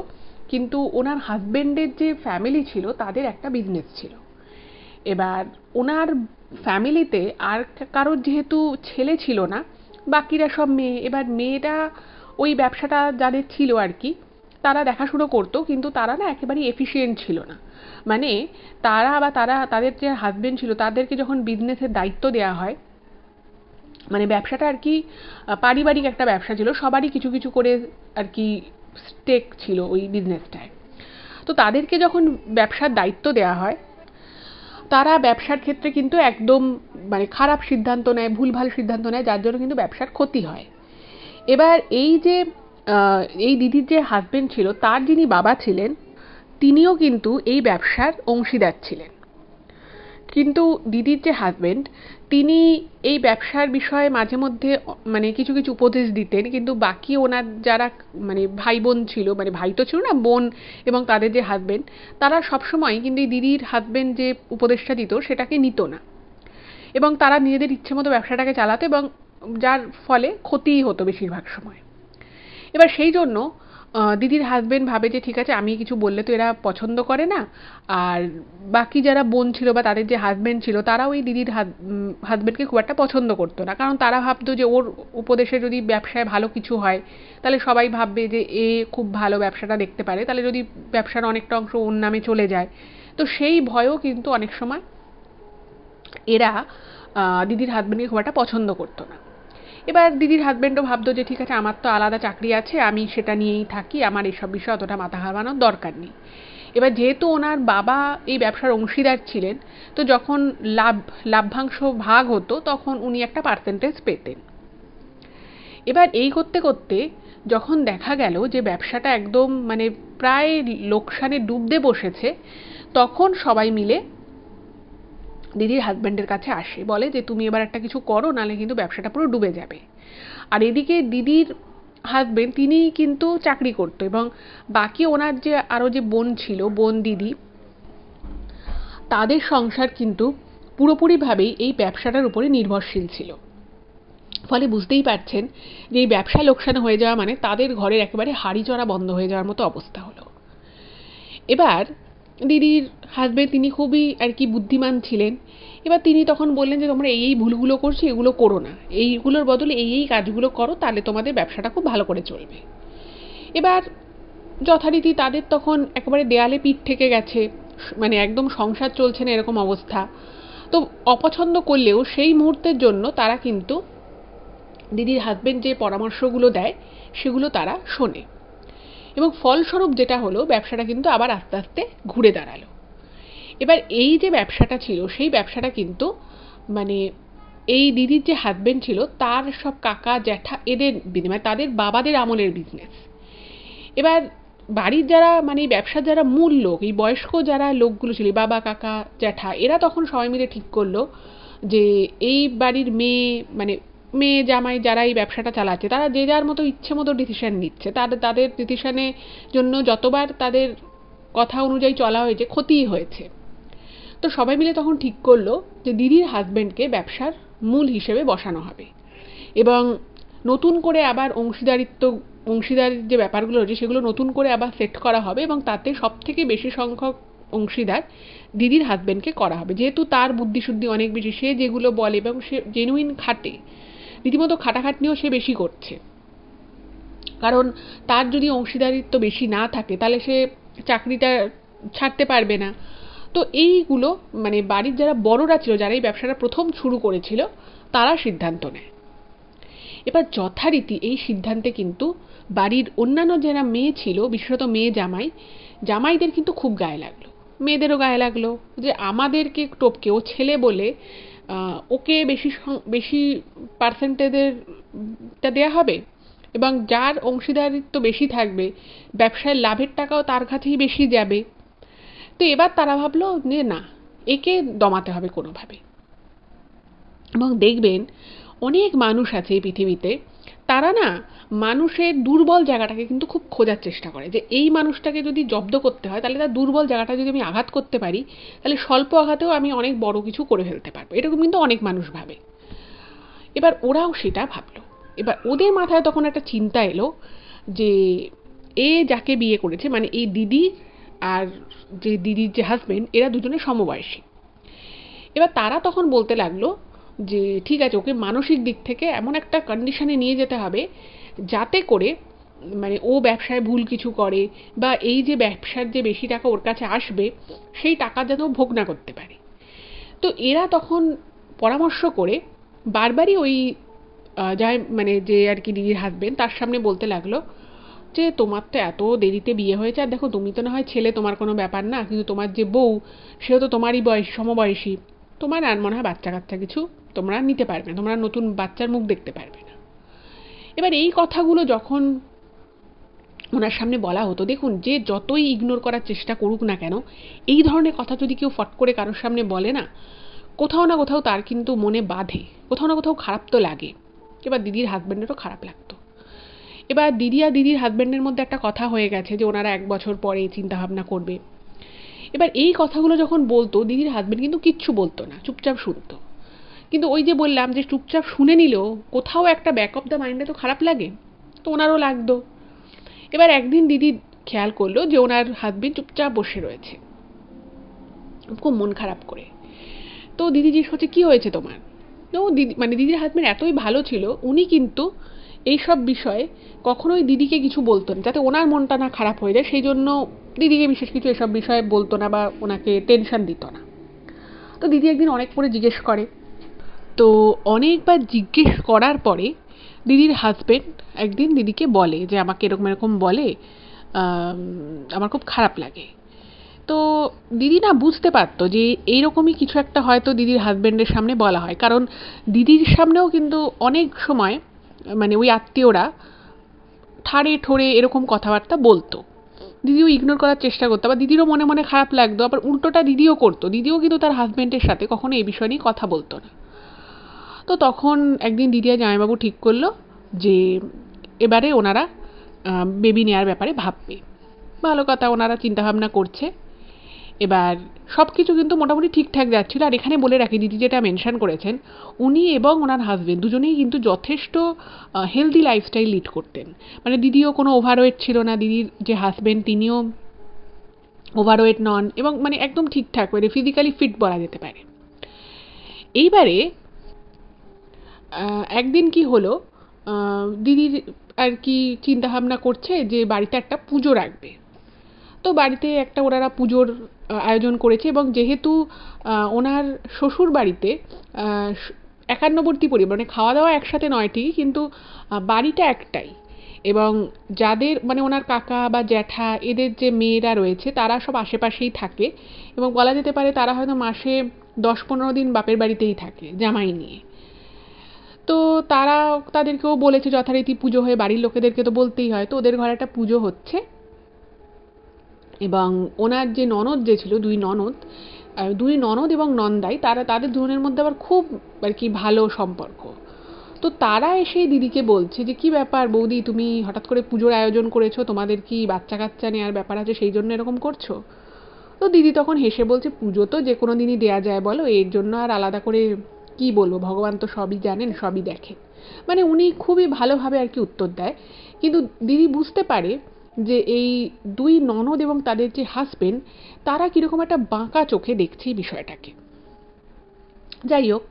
কিন্তু ওনার হাজব্যান্ডের যে ফ্যামিলি ছিল তাদের একটা বিজনেস ছিল। এবার ওনার ফ্যামিলিতে আর কারোর যেহেতু ছেলে ছিল না, বাকিরা সব মেয়ে। এবার মেয়েটা ওই ব্যবসাটা যাদের ছিল আর কি, তারা দেখাশুনো করতো, কিন্তু তারা না একেবারেই এফিশিয়েন্ট ছিল না। মানে তাদের যে হাজবেন্ড ছিল তাদেরকে যখন বিজনেসের দায়িত্ব দেওয়া হয়, মানে ব্যবসাটা আর কি পারিবারিক একটা ব্যবসা ছিল, সবারই কিছু কিছু করে আর কি স্টেক ছিল ওই বিজনেসটায়। তো তাদেরকে যখন ব্যবসার দায়িত্ব দেওয়া হয়, তারা ব্যবসার ক্ষেত্রে কিন্তু একদম মানে খারাপ সিদ্ধান্ত নেয়, ভুলভাল সিদ্ধান্ত নেয়, যার জন্য কিন্তু ব্যবসার ক্ষতি হয়। এবার এই দিদির যে হাজবেন্ড ছিল, তার যিনি বাবা ছিলেন, তিনিও কিন্তু এই ব্যবসার অংশীদার ছিলেন। কিন্তু দিদির যে হাজবেন্ড, তিনি এই ব্যবসার বিষয়ে মাঝে মধ্যে মানে কিছু কিছু উপদেশ দিতেন, কিন্তু বাকি ওনার যারা মানে ভাই বোন ছিল, মানে ভাই তো ছিল না, বোন এবং তাদের যে হাজবেন্ড, তারা সবসময় কিন্তু এই দিদির হাজবেন্ড যে উপদেশটা দিত সেটাকে নিত না, এবং তারা নিজেদের ইচ্ছে মতো ব্যবসাটাকে চালাতো, এবং যার ফলে ক্ষতিই হতো বেশিরভাগ সময়। এবার সেই জন্য দিদির হাজবেন্ড ভাবে যে ঠিক আছে, আমি কিছু বললে তো এরা পছন্দ করে না, আর বাকি যারা বোন ছিল বা তাদের যে হাজবেন্ড ছিল, তারাও এই দিদির হাজবেন্ডকে খুব একটা পছন্দ করতো না, কারণ তারা ভাবতো যে ওর উপদেশে যদি ব্যবসায় ভালো কিছু হয়, তাহলে সবাই ভাববে যে এ খুব ভালো ব্যবসাটা দেখতে পারে, তাহলে যদি ব্যবসার অনেকটা অংশ ওর নামে চলে যায়, তো সেই ভয়ও কিন্তু অনেক সময় এরা দিদির হাজবেন্ডকে খুব একটা পছন্দ করতো না। এবার দিদির হাজবেন্ডও ভাবতো যে ঠিক আছে, আমার তো আলাদা চাকরি আছে, আমি সেটা নিয়েই থাকি, আমার এইসব বিষয়ে অতটা মাথা ঘামানোর দরকার নেই। এবার যেহেতু ওনার বাবা এই ব্যবসার অংশীদার ছিলেন, তো যখন লাভ্যাংশ ভাগ হতো তখন উনি একটা পার্সেন্টেজ পেতেন। এবার এই করতে করতে যখন দেখা গেল যে ব্যবসাটা একদম মানে প্রায় লোকসানে ডুবতে বসেছে, তখন সবাই মিলে দিদির হাজব্যান্ডের কাছে আসে, বলে যে তুমি এবার একটা কিছু করো, নাহলে কিন্তু ব্যবসাটা পুরো ডুবে যাবে। আর এদিকে দিদির হাজব্যান্ড তিনি কিন্তু চাকরি করতো, এবং বাকি ওনার যে আরও যে বোন ছিল, বোন দিদি, তাদের সংসার কিন্তু পুরোপুরিভাবেই এই ব্যবসাটার উপরে নির্ভরশীল ছিল। ফলে বুঝতেই পারছেন যে এই ব্যবসা লোকসান হয়ে যাওয়া মানে তাদের ঘরের একেবারে হাঁড়ি চড়া বন্ধ হয়ে যাওয়ার মতো অবস্থা হলো। এবার দিদির হাজবেন্ড তিনি খুবই আর কি বুদ্ধিমান ছিলেন। এবার তিনি তখন বললেন যে তোমরা এই ভুলগুলো করছো, এগুলো করো না, এইগুলোর বদলে এই কাজগুলো করো, তাহলে তোমাদের ব্যবসাটা খুব ভালো করে চলবে। এবার যথারীতি তাদের তখন একেবারে দেয়ালে পিঠ ঠেকে গেছে, মানে একদম সংসার চলছে না এরকম অবস্থা। তো অপছন্দ করলেও সেই মুহূর্তের জন্য তারা কিন্তু দিদির হাজবেন্ড যে পরামর্শগুলো দেয় সেগুলো তারা শোনে, এবং ফলস্বরূপ যেটা হলো, ব্যবসাটা কিন্তু আবার আস্তে আস্তে ঘুরে দাঁড়ালো। এবার এই যে ব্যবসাটা ছিল, সেই ব্যবসাটা কিন্তু মানে এই দিদির যে হাজবেন্ড ছিল তার সব কাকা জ্যাঠা এদের মানে তাদের বাবাদের আমলের বিজনেস। এবার বাড়ির যারা মানে ব্যবসার যারা মূল লোক, এই বয়স্ক যারা লোকগুলো ছিল, বাবা কাকা জ্যাঠা, এরা তখন সবাই মিলে ঠিক করলো যে এই বাড়ির মেয়ে মানে মেয়ে জামাই যারা এই ব্যবসাটা চালাচ্ছে, তারা যে যার মতো ইচ্ছে মতো ডিসিশন নিচ্ছে, তাদের ডিসিশনের জন্য যতবার তাদের কথা অনুযায়ী চলা হয়েছে ক্ষতিই হয়েছে। তো সবাই মিলে তখন ঠিক করলো যে দিদির হাজবেন্ডকে ব্যবসার মূল হিসেবে বসানো হবে, এবং নতুন করে আবার অংশীদারির যে ব্যাপারগুলো রয়েছে সেগুলো নতুন করে আবার সেট করা হবে, এবং তাতে সব থেকে বেশি সংখ্যক অংশীদার দিদির হাজবেন্ডকে করা হবে, যেহেতু তার বুদ্ধিশুদ্ধি অনেক বেশি, সে যেগুলো বলে এবং সে জেনুইন খাটে, রীতিমতো খাটাখাটনিও সে বেশি করছে। কারণ তার যদি অংশীদারিত্ব বেশি না থাকে তাহলে সে চাকরিটা ছাড়তে পারবে না। তো এইগুলো মানে বাড়ির যারা বড়রা ছিল, যারা এই ব্যবসাটা প্রথম শুরু করেছিল, তারা সিদ্ধান্ত নেয়। এবার যথারীতি এই সিদ্ধান্তে কিন্তু বাড়ির অন্যান্য যারা মেয়ে ছিল, বিশেষত মেয়ে জামাইদের কিন্তু খুব গায়ে লাগলো, মেয়েদেরও গায়ে লাগলো যে আমাদেরকে টপকে ও ছেলে বলে ওকে বেশি পার্সেন্টেজেরটা দেওয়া হবে, এবং যার অংশীদারিত্ব বেশি থাকবে ব্যবসায় লাভের টাকাও তার কাছেই বেশি যাবে। তো এবার তারা ভাবলো যে না, একে দমাতে হবে কোনোভাবে। এবং দেখবেন অনেক মানুষ আছে এই পৃথিবীতে, তারা না মানুষের দুর্বল জায়গাটাকে কিন্তু খুব খোঁজার চেষ্টা করে, যে এই মানুষটাকে যদি জব্দ করতে হয় তাহলে তার দুর্বল জায়গাটা যদি আমি আঘাত করতে পারি, তাহলে স্বল্প আঘাতেও আমি অনেক বড় কিছু করে ফেলতে পারবো, এরকম কিন্তু অনেক মানুষ ভাবে। এবার ওরাও সেটা ভাবলো। এবার ওদের মাথায় তখন একটা চিন্তা এলো যে এ যাকে বিয়ে করেছে, মানে এই দিদি আর যে দিদির যে হাজবেন্ড, এরা দুজনে সমবয়সী। এবার তারা তখন বলতে লাগলো যে ঠিক আছে, ওকে মানসিক দিক থেকে এমন একটা কন্ডিশনে নিয়ে যেতে হবে যাতে করে মানে ও ব্যবসায় ভুল কিছু করে, বা এই যে ব্যবসার যে বেশি টাকা ওর কাছে আসবে সেই টাকা যেন ও ভোগ না করতে পারে। তো এরা তখন পরামর্শ করে বারবারই ওই যাই মানে যে আর কি দিদির হাজবেন্ড তার সামনে বলতে লাগলো যে তোমার তো এত দেরিতে বিয়ে হয়েছে, আর দেখো তুমি তো না হয় ছেলে, তোমার কোনো ব্যাপার না, কিন্তু তোমার যে বউ সেও তো তোমারই বয়স, সমবয়সী, তোমার আর মনে হয় বাচ্চা কাচ্চা কিছু তোমরা নিতে পারবে না, তোমরা নতুন বাচ্চার মুখ দেখতে পারবে না। এবার এই কথাগুলো যখন ওনার সামনে বলা হতো, দেখুন যে যতই ইগনোর করার চেষ্টা করুক না কেন, এই ধরনের কথা যদি কেউ ফট করে কারোর সামনে বলে না, কোথাও না কোথাও তার কিন্তু মনে বাধে, কোথাও না কোথাও খারাপ তো লাগে। এবার দিদির হাজব্যান্ডেরও খারাপ লাগতো। এবার দিদি আর দিদির হাজব্যান্ডের মধ্যে একটা কথা হয়ে গেছে যে ওনারা 1 বছর পরে চিন্তাভাবনা করবে। এবার এই কথাগুলো যখন বলতো, দিদির হাজব্যান্ড কিন্তু কিচ্ছু বলতো না, চুপচাপ শুনতো। কিন্তু ওই যে বললাম যে চুপচাপ শুনে নিলেও কোথাও একটা ব্যাক অফ দ্য মাইন্ডে তো খারাপ লাগে, তো ওনারও লাগতো। এবার একদিন দিদি খেয়াল করলো যে ওনার হাজব্যান্ড চুপচাপ বসে রয়েছে, খুব মন খারাপ করে। তো দিদি জিজ্ঞেস করছে কি হয়েছে তোমার। তো দিদি মানে দিদির হাজব্যান্ড এতই ভালো ছিল, উনি কিন্তু এইসব বিষয়ে কখনোই দিদিকে কিছু বলতো না, যাতে ওনার মনটা না খারাপ হয়ে যায়, সেই জন্য দিদিকে বিশেষ কিছু এসব বিষয়ে বলতো না বা ওনাকে টেনশন দিত না। তো দিদি একদিন অনেক করে জিজ্ঞেস করে, তো অনেকবার জিজ্ঞেস করার পরে দিদির হাজবেন্ড একদিন দিদিকে বলে যে আমাকে এরকম এরকম বলে, আমার খুব খারাপ লাগে। তো দিদি না বুঝতে পারতো যে এইরকমই কিছু একটা হয়তো দিদির হাজবেন্ডের সামনে বলা হয়, কারণ দিদির সামনেও কিন্তু অনেক সময় মানে ওই আত্মীয়রা ঠাড়ে ঠোড়ে এরকম কথাবার্তা বলতো, দিদিও ইগনোর করার চেষ্টা করতো, আবার দিদিরও মনে মনে খারাপ লাগতো, আবার উল্টোটা দিদিও করতো, দিদিও কিন্তু তার হাজবেন্ডের সাথে কখনো এই বিষয় নিয়ে কথা বলতো না। তো তখন একদিন দিদি আর জামাইবাবু ঠিক করলো যে এবারে ওনারা বেবি নেওয়ার ব্যাপারে ভাববে। ভালো কথা, ওনারা চিন্তাভাবনা করছে। এবার সব কিছু কিন্তু মোটামুটি ঠিকঠাক যাচ্ছিল। আর এখানে বলে রাখি, দিদি যেটা মেনশন করেছেন, উনি এবং ওনার হাজবেন্ড দুজনেই কিন্তু যথেষ্ট হেলদি লাইফস্টাইল লিড করতেন। মানে দিদিও কোনো ওভারওয়েট ছিল না, দিদির যে হাজবেন্ড তিনিও ওভারওয়েট নন, এবং মানে একদম ঠিকঠাক, মানে ফিজিক্যালি ফিট বলা যেতে পারে। এইবারে একদিন কি হলো, দিদির আর কি চিন্তাভাবনা করছে যে বাড়িতে একটা পুজো রাখবে। তো বাড়িতে একটা ওনারা পুজোর আয়োজন করেছে, এবং যেহেতু ওনার শ্বশুর বাড়িতে একান্নবর্তী পরিবার, মানে খাওয়া দাওয়া একসাথে নয় ঠিকই, কিন্তু বাড়িটা একটাই, এবং যাদের মানে ওনার কাকা বা জ্যাঠা এদের যে মেয়েরা রয়েছে তারা সব আশেপাশেই থাকে, এবং বলা যেতে পারে তারা হয়তো মাসে 10-15 দিন বাপের বাড়িতেই থাকে জামাই নিয়ে। তো তারা তাদেরকেও বলেছে যথারীতি পুজো হয়ে, বাড়ির লোকেদেরকে তো বলতেই হয়, তো ওদের ঘরে একটা পুজো হচ্ছে। এবং ওনার যে ননদ যে ছিল, দুই ননদ এবং নন্দাই, তাদের দুজনের মধ্যে আবার খুব আর কি ভালো সম্পর্ক। তো তারা এসে দিদিকে বলছে যে কি ব্যাপার বৌদি, তুমি হঠাৎ করে পুজোর আয়োজন করেছো, তোমাদের কি বাচ্চা কাচ্চা নেওয়ার ব্যাপার আছে সেই জন্য এরকম করছো। তো দিদি তখন হেসে বলছে পুজো তো যে কোনো দিনই দেয়া যায় বলো, এর জন্য আর আলাদা করে কি বলবো, ভগবান তো সবই জানেন, সবই দেখেন। মানে উনি খুবই ভালোভাবে আর কি উত্তর দেয়। কিন্তু দিদি বুঝতে পারে যে এই দুই ননদ এবং তাদের যে হাজবেন্ড, তারা কীরকম একটা বাঁকা চোখে দেখছে এই বিষয়টাকে। যাই হোক,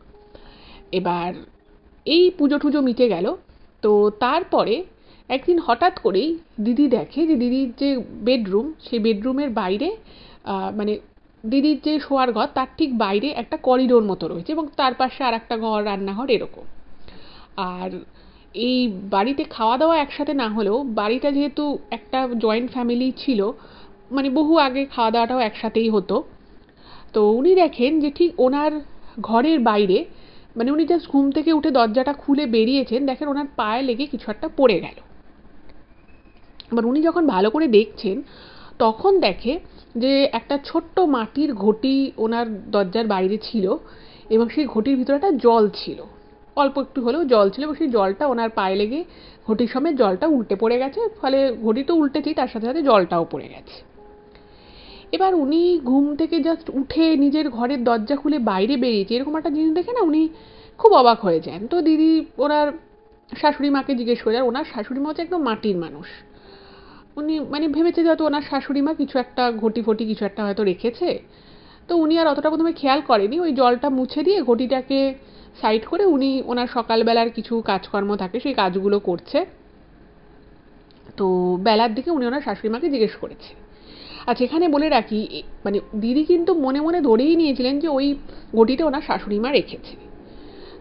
এবার এই পুজো টুজো মিটে গেল। তো তারপরে একদিন হঠাৎ করেই দিদি দেখে যে দিদির যে বেডরুম, সেই বেডরুমের বাইরে মানে দিদির যে শোয়ার ঘর তার ঠিক বাইরে একটা করিডোর মতো রয়েছে, এবং তার পাশে আর একটা ঘর, রান্নাঘর এরকম। আর এই বাড়িতে খাওয়া দাওয়া একসাথে না হলেও, বাড়িটা যেহেতু একটা জয়েন্ট ফ্যামিলি ছিল, মানে বহু আগে খাওয়া দাওয়াটাও একসাথেই হতো। তো উনি দেখেন যে ঠিক ওনার ঘরের বাইরে, মানে উনি জাস্ট ঘুম থেকে উঠে দরজাটা খুলে বেরিয়েছেন, দেখেন ওনার পায়ে লেগে কিছু একটা পড়ে গেল। এবার উনি যখন ভালো করে দেখছেন, তখন দেখে যে একটা ছোট্ট মাটির ঘটি ওনার দরজার বাইরে ছিল, এবং সেই ঘটির ভিতরে একটা জল ছিল, অল্প একটু হলেও জল ছিল, এবং সেই জলটা ওনার পায়ে লেগে ঘটির সমেত জলটা উল্টে পড়ে গেছে, ফলে ঘটি তো উল্টেছেই, তার সাথে সাথে জলটাও পড়ে গেছে। এবার উনি ঘুম থেকে জাস্ট উঠে নিজের ঘরের দরজা খুলে বাইরে বেরিয়েছে, এরকম একটা জিনিস দেখে না উনি খুব অবাক হয়ে যান। তো দিদি ওনার শাশুড়ি মাকে জিজ্ঞেস করে, আর ওনার শাশুড়ি মা হচ্ছে একদম মাটির মানুষ, উনি মানে ভেবেছে যে হয়তো ওনার শাশুড়ি মা কিছু একটা ঘটি ফটি কিছু একটা হয়তো রেখেছে, তো উনি আর অতটা প্রথমে খেয়াল করেনি, ওই জলটা মুছে দিয়ে ঘটিটাকে সাইড করে উনি ওনার সকালবেলার কিছু কাজকর্ম থাকে সেই কাজগুলো করছে। তো বেলার দিকে উনি ওনার শাশুড়ি মাকে জিজ্ঞেস করেছে। আচ্ছা, এখানে বলে রাখি, মানে দিদি কিন্তু মনে মনে ধরেই নিয়েছিলেন যে ওই ঘটিটা ওনার শাশুড়ি মা রেখেছে।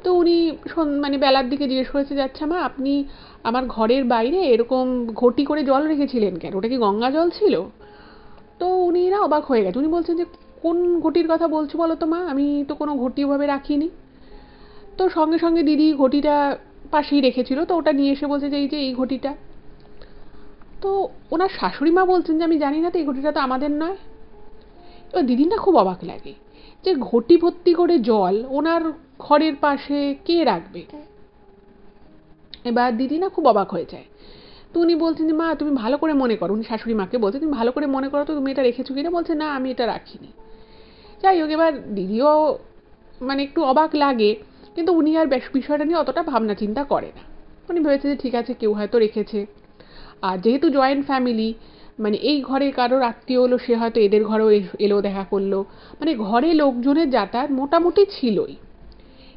তো উনি মানে বেলার দিকে জিজ্ঞেস করেছে যে আচ্ছা মা, আপনি আমার ঘরের বাইরে এরকম ঘটি করে জল রেখেছিলেন কেন, ওটা কি গঙ্গা জল ছিল? তো উনি না অবাক হয়ে গেছে, উনি বলছেন যে কোন ঘটির কথা বলছো বলো তো মা, আমি তো কোনো ঘটি ওভাবে রাখিনি। তো সঙ্গে সঙ্গে দিদি ঘটিটা পাশেই রেখেছিল, তো ওটা নিয়ে এসে বলছে যে এই যে এই ঘটিটা। তো ওনার শাশুড়ি মা বলছেন যে আমি জানি না তো, এই ঘটিটা তো আমাদের নয়। এবার দিদির না খুব অবাক লাগে যে ঘটি ভর্তি করে জল ওনার ঘরের পাশে কে রাখবে। এবার দিদি না খুব অবাক হয়ে যায়। তো উনি বলছেন যে মা তুমি ভালো করে মনে করো, উনি শাশুড়ি মাকে বলছে তুমি ভালো করে মনে করো তো, তুমি এটা রেখেছো কিনা। বলছে না আমি এটা রাখিনি। যাই হোক, এবার দিদিও মানে একটু অবাক লাগে, কিন্তু উনি আর বিষয়টা নিয়ে অতটা ভাবনা চিন্তা করে না। উনি ভেবেছে যে ঠিক আছে, কেউ হয়তো রেখেছে। আর যেহেতু জয়েন্ট ফ্যামিলি, মানে এই ঘরে কারোর আত্মীয় হলো, সে হয়তো এদের ঘরেও এলো, দেখা করলো, মানে ঘরে লোকজনের যাতায়াত মোটামুটি ছিলই।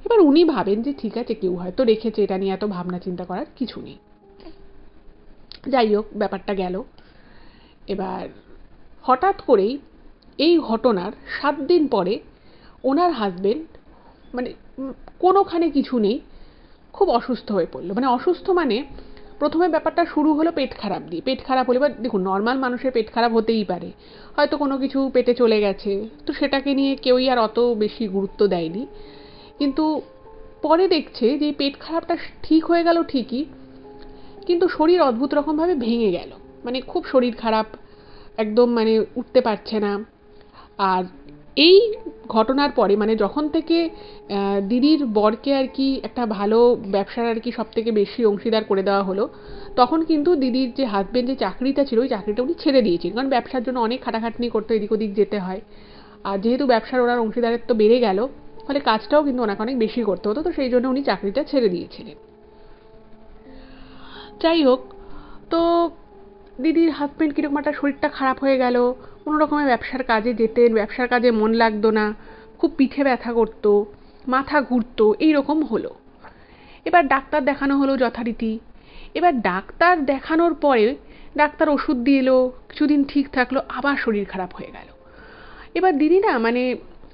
এবার উনি ভাবেন যে ঠিক আছে, কেউ হয়তো রেখেছে, এটা নিয়ে এত ভাবনা চিন্তা করার কিছু নেই। যাই হোক, ব্যাপারটা গেল। এবার হঠাৎ করেই এই ঘটনার 7 দিন পরে ওনার হাজবেন্ড, মানে কোনোখানে কিছু নেই, খুব অসুস্থ হয়ে পড়লো। মানে অসুস্থ মানে প্রথমে ব্যাপারটা শুরু হলো পেট খারাপ দিয়ে। পেট খারাপ হলে, এবার দেখুন নর্মাল মানুষের পেট খারাপ হতেই পারে, হয়তো কোনো কিছু পেটে চলে গেছে, তো সেটাকে নিয়ে কেউই আর অত বেশি গুরুত্ব দেয়নি। কিন্তু পরে দেখছে যে পেট খারাপটা ঠিক হয়ে গেল ঠিকই, কিন্তু শরীর অদ্ভুত রকমভাবে ভেঙে গেল। মানে খুব শরীর খারাপ, একদম মানে উঠতে পারছে না। আর এই ঘটনার পরে, মানে যখন থেকে দিদির বরকে আর কি একটা ভালো ব্যবসার আর কি সব থেকে বেশি অংশীদার করে দেওয়া হলো, তখন কিন্তু দিদির যে হাজবেন্ড যে চাকরিটা ছিল, ওই চাকরিটা উনি ছেড়ে দিয়েছেন, কারণ ব্যবসার জন্য অনেক খাটাখাটনি করতে, এদিক ওদিক যেতে হয়। আর যেহেতু ব্যবসার ওনার অংশীদারিত্ব বেড়ে গেল, ফলে কাজটাও কিন্তু ওনাকে অনেক বেশি করতে হতো, তো সেই জন্য উনি চাকরিটা ছেড়ে দিয়েছিলেন। যাই হোক, তো দিদির হাজবেন্ড কিরকম একটা শরীরটা খারাপ হয়ে গেল, কোনো রকমের ব্যবসার কাজে যেতেন, ব্যবসার কাজে মন লাগতো না, খুব পিঠে ব্যথা করতো, মাথা ঘুরতো, এইরকম হলো। এবার ডাক্তার দেখানো হলো যথারীতি। এবার ডাক্তার দেখানোর পরে ডাক্তার ওষুধ দিয়ে এলো, কিছুদিন ঠিক থাকলো, আবার শরীর খারাপ হয়ে গেল। এবার দিদি না মানে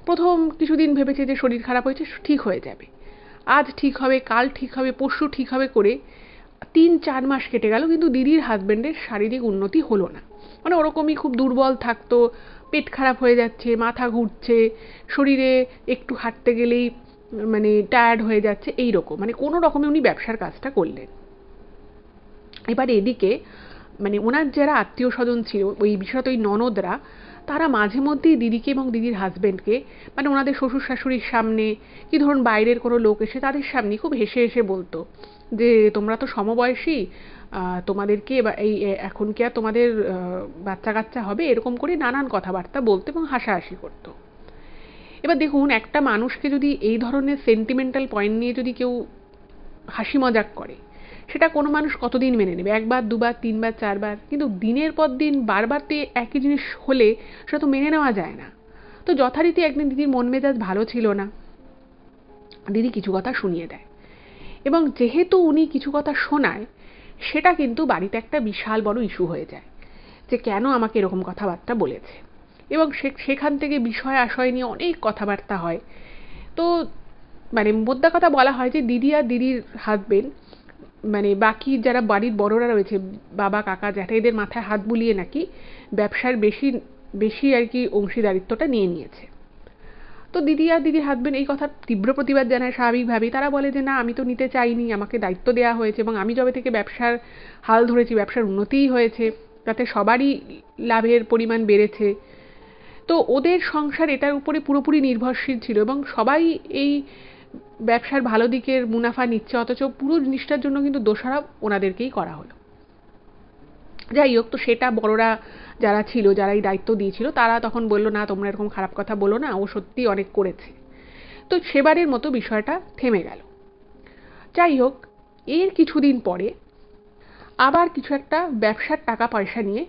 প্রথম কিছুদিন ভেবেছে যে শরীর খারাপ হয়েছে, ঠিক হয়ে যাবে, আজ ঠিক হবে, কাল ঠিক হবে, পরশু ঠিক হবে করে 3-4 মাস কেটে গেল, কিন্তু দিদির হাজবেন্ডের শারীরিক উন্নতি হলো না। মানে ওরকমই খুব দুর্বল থাকতো, পেট খারাপ হয়ে যাচ্ছে, মাথা ঘুরছে, শরীরে একটু হাঁটতে গেলেই মানে টায়ার্ড হয়ে যাচ্ছে, এই রকম, মানে কোনো রকমে উনি ব্যবসার কাজটা করলেন। এবার এদিকে মানে ওনার যারা আত্মীয় স্বজন ছিল, ওই বিশেষত ওই ননদরা, তারা মাঝে মধ্যেই দিদিকে এবং দিদির হাজবেন্ডকে, মানে ওনাদের শ্বশুর শাশুড়ির সামনে, কি ধরুন বাইরের কোনো লোক এসে তাদের সামনে খুব হেসে হেসে বলতো যে তোমরা তো সমবয়সী, তোমাদেরকে এই এখন কি আর তোমাদের বাচ্চা কাচ্চা হবে, এরকম করে নানান কথাবার্তা বলতো এবং হাসাহাসি করতো। এবার দেখুন, একটা মানুষকে যদি এই ধরনের সেন্টিমেন্টাল পয়েন্ট নিয়ে যদি কেউ হাসি মজাক করে, সেটা কোনো মানুষ কতদিন মেনে নেবে? 1বার 2বার 3বার 4বার, কিন্তু দিনের পর দিন বারবার তো একই জিনিস হলে সেটা তো মেনে নেওয়া যায় না। তো যথারীতি একদিন দিদির মন মেজাজ ভালো ছিল না, দিদি কিছু কথা শুনিয়ে দেয়, এবং যেহেতু উনি কিছু কথা শোনায়, সেটা কিন্তু বাড়িতে একটা বিশাল বড় ইস্যু হয়ে যায় যে কেন আমাকে এরকম কথাবার্তা বলেছে, এবং সেখান থেকে বিষয় আশয় নিয়ে অনেক কথাবার্তা হয়। তো মানে মোদ্দা কথা বলা হয় যে দিদি আর দিদির হাজবেন্ড, মানে বাকি যারা বাড়ির বড়রা রয়েছে, বাবা কাকা জ্যাঠা, এদের মাথায় হাত বুলিয়ে নাকি ব্যবসার বেশি বেশি আর কি অংশীদারিত্বটা নিয়ে নিয়েছে। তো দিদি আর দিদির হাজবেন্ড এই কথার তীব্র প্রতিবাদ জানায় স্বাভাবিকভাবেই। তারা বলে যে না, আমি তো নিতে চাইনি, আমাকে দায়িত্ব দেওয়া হয়েছে, এবং আমি যবে থেকে ব্যবসার হাল ধরেছি ব্যবসার উন্নতিই হয়েছে, তাতে সবারই লাভের পরিমাণ বেড়েছে। তো ওদের সংসার এটার উপরে পুরোপুরি নির্ভরশীল ছিল, এবং সবাই এই ব্যবসার ভালো দিকের মুনাফা নিচ্ছে, অথচ পুরো জিনিসটার জন্য কিন্তু দোষারোপ ওনাদেরকেই করা হলো। যাই হোক, তো সেটা বড়রা যারা ছিল, যারা এই দায়িত্ব দিয়েছিল, তারা তখন বলল না তোমরা এরকম খারাপ কথা বলো না, ও সত্যি অনেক করেছে। তো সেবারের মতো বিষয়টা থেমে গেল। যাই হোক, এর কিছুদিন পরে আবার কিছু একটা ব্যবসার টাকা পয়সা নিয়ে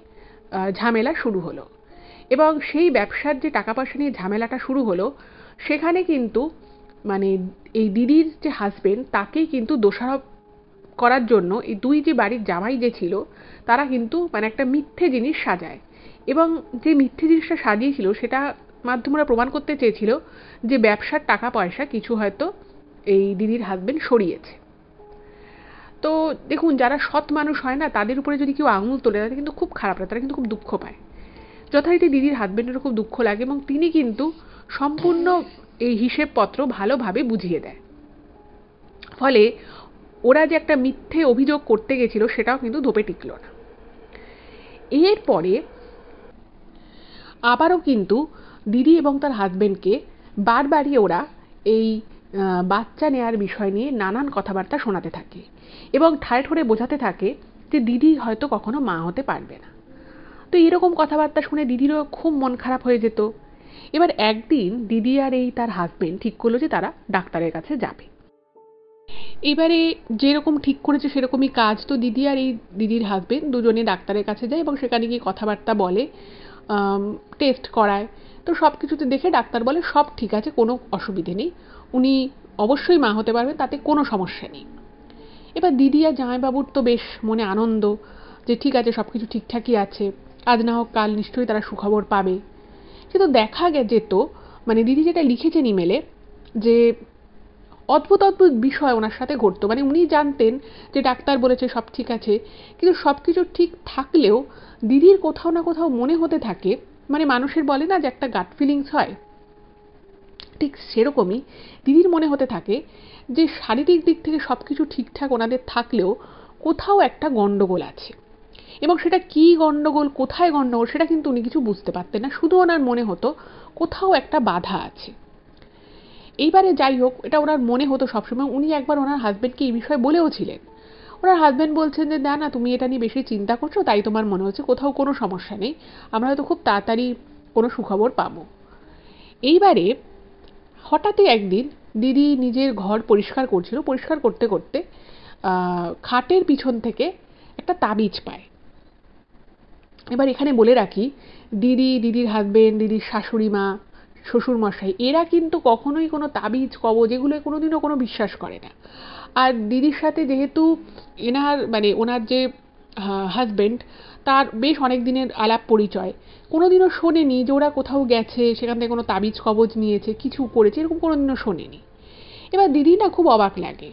ঝামেলা শুরু হলো। এবং সেই ব্যবসার যে টাকা পয়সা নিয়ে ঝামেলাটা শুরু হলো, সেখানে কিন্তু মানে এই দিদির যে হাজবেন্ড তাকেই কিন্তু দোষারোপ করার জন্য এই দুই যে বাড়ির জামাই যে ছিল তারা কিন্তু মানে একটা মিথ্যে জিনিস সাজায়, এবং যে মিথ্যে জিনিসটা সাজিয়েছিল সেটা মাধ্যমরা প্রমাণ করতে চেয়েছিল যে ব্যবসার টাকা পয়সা কিছু হয়তো এই দিদির হাজবেন্ড সরিয়েছে। তো দেখুন, যারা সৎ মানুষ হয় না, তাদের উপরে যদি কেউ আঙুল তোলে তাদের কিন্তু খুব খারাপ লাগে, তারা কিন্তু খুব দুঃখ পায়। যথারীতি দিদির হাজবেন্ডেরও খুব দুঃখ লাগে এবং তিনি কিন্তু সম্পূর্ণ এই হিসেবপত্র ভালোভাবে বুঝিয়ে দেয়। ফলে ওরা যে একটা মিথ্যে অভিযোগ করতে গেছিল সেটাও কিন্তু ধোপে টিকল না। এরপরে আবারও কিন্তু দিদি এবং তার হাজবেন্ডকে বারবারই ওরা এই বাচ্চা নেয়ার বিষয় নিয়ে নানান কথাবার্তা শোনাতে থাকে এবং ঠায় ঠোরে বোঝাতে থাকে যে দিদি হয়তো কখনো মা হতে পারবে না। তো এরকম কথাবার্তা শুনে দিদিরও খুব মন খারাপ হয়ে যেত। এবার একদিন দিদি আর এই তার হাজবেন্ড ঠিক করলো যে তারা ডাক্তারের কাছে যাবে। এবারে যেরকম ঠিক করেছে সেরকমই কাজ। তো দিদি আর এই দিদির হাজবেন্ড দুজনে ডাক্তারের কাছে যায় এবং সেখানে গিয়ে কথাবার্তা বলে, টেস্ট করায়। তো সব কিছুতে দেখে ডাক্তার বলে সব ঠিক আছে, কোনো অসুবিধে নেই, উনি অবশ্যই মা হতে পারবেন, তাতে কোনো সমস্যা নেই। এবার দিদি আর জামাইবাবুর তো বেশ মনে আনন্দ যে ঠিক আছে, সব কিছু ঠিকঠাকই আছে, আজ না হোক কাল নিশ্চয়ই তারা সুখবর পাবে। কিন্তু দেখা যেত মানে দিদি যেটা লিখেছেন ইমেলে, যে অদ্ভুত অদ্ভুত বিষয় ওনার সাথে ঘটতো। মানে উনি জানতেন যে ডাক্তার বলেছে সব ঠিক আছে, কিন্তু সব কিছু ঠিক থাকলেও দিদির কোথাও না কোথাও মনে হতে থাকে, মানে মানুষের বলে না যে একটা গাট ফিলিংস হয়, ঠিক সেরকমই দিদির মনে হতে থাকে যে শারীরিক দিক থেকে সব কিছু ঠিকঠাক ওনাদের থাকলেও কোথাও একটা গন্ডগোল আছে। এবং সেটা কী গন্ডগোল, কোথায় গন্ডগোল, সেটা কিন্তু উনি কিছু বুঝতে পারতেন না, শুধু ওনার মনে হতো কোথাও একটা বাধা আছে। এইবারে যাই হোক, এটা ওনার মনে হতো সবসময়। উনি একবার ওনার হাজবেন্ডকে এই বিষয়ে বলেও ছিলেন। ওনার হাজবেন্ড বলছেন যে না না, তুমি এটা নিয়ে বেশি চিন্তা করছো, তাই তোমার মনে হচ্ছে, কোথাও কোনো সমস্যা নেই, আমরা হয়তো খুব তাড়াতাড়ি কোনো সুখবর পাবো। এইবারে হঠাৎই একদিন দিদি নিজের ঘর পরিষ্কার করছিল, পরিষ্কার করতে করতে খাটের পিছন থেকে একটা তাবিজ পায়। এবার এখানে বলে রাখি, দিদি, দিদির হাজবেন্ড, দিদির শাশুড়ি মা, শ্বশুরমশাই, এরা কিন্তু কখনোই কোনো তাবিজ কবজ এগুলো কোনোদিনও কোনো বিশ্বাস করে না। আর দিদির সাথে যেহেতু এনার মানে ওনার যে হাজবেন্ড, তার বেশ অনেক দিনের আলাপ পরিচয়, কোনোদিনও শোনেনি যে ওরা কোথাও গেছে, সেখান থেকে কোনো তাবিজ কবজ নিয়েছে, কিছু করেছে, এরকম কোনোদিনও শোনেনি। এবার দিদি না খুব অবাক লাগে।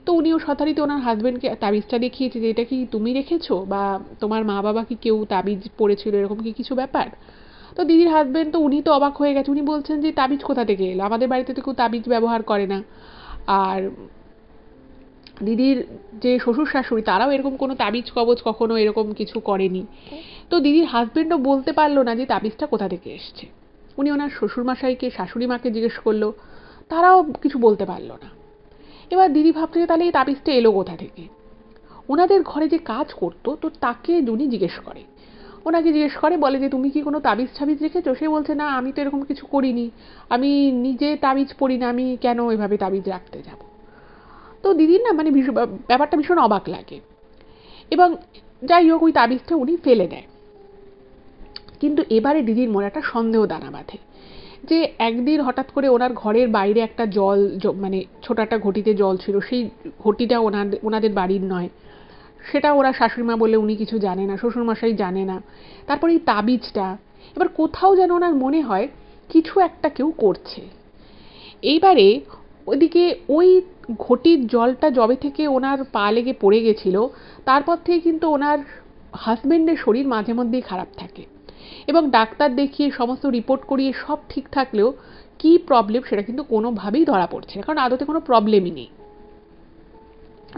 তো উনিও যথারীতি ওনার হাজবেন্ডকে তাবিজটা দেখিয়েছে যে এটা কি তুমি রেখেছো, বা তোমার মা বাবা কি কেউ তাবিজ পড়েছিল, এরকম কি কিছু ব্যাপার। তো দিদির হাজবেন্ড তো উনি তো অবাক হয়ে গেছে, উনি বলছেন যে তাবিজ কোথা থেকে এলো, আমাদের বাড়িতে তো কেউ তাবিজ ব্যবহার করে না। আর দিদির যে শ্বশুর শাশুড়ি তারাও এরকম কোনো তাবিজ কবজ কখনো এরকম কিছু করেনি। তো দিদির হাজবেন্ডও বলতে পারলো না যে তাবিজটা কোথা থেকে এসছে। উনি ওনার শ্বশুরমশাইকে, শাশুড়ি মাকে জিজ্ঞেস করলো, তারাও কিছু বলতে পারলো না। এবার দিদি ভাবছে তাহলে এই তাবিজটা এলো কোথা থেকে। ওনাদের ঘরে যে কাজ করতো, তো তাকে উনি জিজ্ঞেস করে, ওনাকে জিজ্ঞেস করে, বলে যে তুমি কি কোনো তাবিজ ছাবিজ রেখেছো। সে বলছে না, আমি তো এরকম কিছু করিনি, আমি নিজে তাবিজ পড়ি না, আমি কেন এভাবে তাবিজ রাখতে যাব। তো দিদির না মানে ব্যাপারটা ভীষণ অবাক লাগে এবং যাই হোক ওই তাবিজটা উনি ফেলে দেয়। কিন্তু এবারে দিদির মনে একটা সন্দেহ দানা বাঁধে যে একদিন হঠাৎ করে ওনার ঘরের বাইরে একটা জল, মানে ছোট একটা ঘটিতে জল ছিল, সেই ঘটিটা ওনাদের বাড়ির নয়, সেটা ওরা শাশুড়িমা বলে উনি কিছু জানে না, শ্বশুরমশাই জানে না। তারপরে এই তাবিজটা, এবার কোথাও যেন ওনার মনে হয় কিছু একটা কেউ করছে। এইবারে ওদিকে ওই ঘটির জলটা যবে থেকে ওনার পা লেগে পড়ে গেছিল, তারপর থেকে কিন্তু ওনার হাজবেন্ডের শরীর মাঝে মধ্যেই খারাপ থাকে এবং ডাক্তার দেখিয়ে সমস্ত রিপোর্ট করিয়ে সব ঠিক থাকলেও কি প্রবলেম সেটা কিন্তু কোনোভাবেই ধরা পড়ছে না, কারণ আদতে কোনো প্রবলেমই নেই।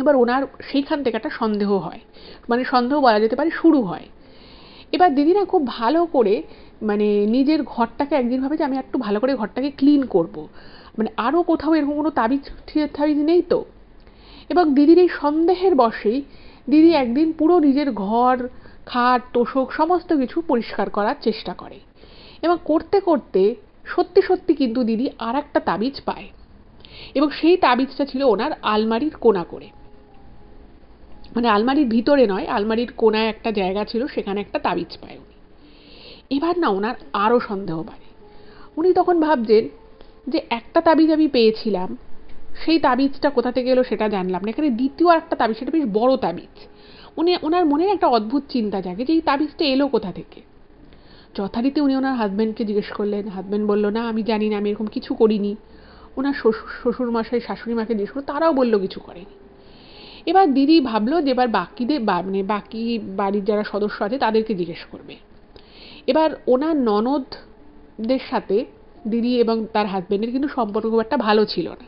এবার ওনার সেইখান থেকে একটা সন্দেহ হয়, মানে সন্দেহ বলা যেতে পারে শুরু হয়। এবার দিদিরা খুব ভালো করে মানে নিজের ঘরটাকে একদিন ভাবে যে আমি একটু ভালো করে ঘরটাকে ক্লিন করব, মানে আরও কোথাও এরকম কোনো তাবিজ টাবিজ নেই তো। এবং দিদির এই সন্দেহের বশেই দিদি একদিন পুরো নিজের ঘর, খাট, তোশক সমস্ত কিছু পরিষ্কার করার চেষ্টা করে এবং করতে করতে সত্যি সত্যি কিন্তু দিদি আর একটা তাবিজ পায় এবং সেই তাবিজটা ছিল ওনার আলমারির কোণা করে, মানে আলমারির ভিতরে নয়, আলমারির কোণায় একটা জায়গা ছিল, সেখানে একটা তাবিজ পায় উনি। এবার না ওনার আরও সন্দেহ বাড়ে। উনি তখন ভাবছেন যে একটা তাবিজ আমি পেয়েছিলাম, সেই তাবিজটা কোথা থেকে এলো সেটা জানলাম না, এখানে দ্বিতীয় একটা তাবিজ, সেটা বেশ বড় তাবিজ। ওনার মনে একটা অদ্ভুত চিন্তা জাগে যে এই তাবিজটা এলো কোথা থেকে। যথারীতি উনি ওনার হাজব্যান্ডকে জিজ্ঞেস করলেন। হাজব্যান্ড বলল, না আমি জানি না, আমি এরকম কিছু করিনি। ওনার শ্বশুর মশাই শাশুড়ি মাকে জিজ্ঞেস করলো, তারাও বললো কিছু করেনি। এবার দিদি ভাবলো যে এবার বাকিদের মানে বাকি বাড়ির যারা সদস্য আছে তাদেরকে জিজ্ঞেস করবে। এবার ওনার ননদদের সাথে দিদি এবং তার হাজব্যান্ডের কিন্তু সম্পর্ক খুব একটা ভালো ছিল না।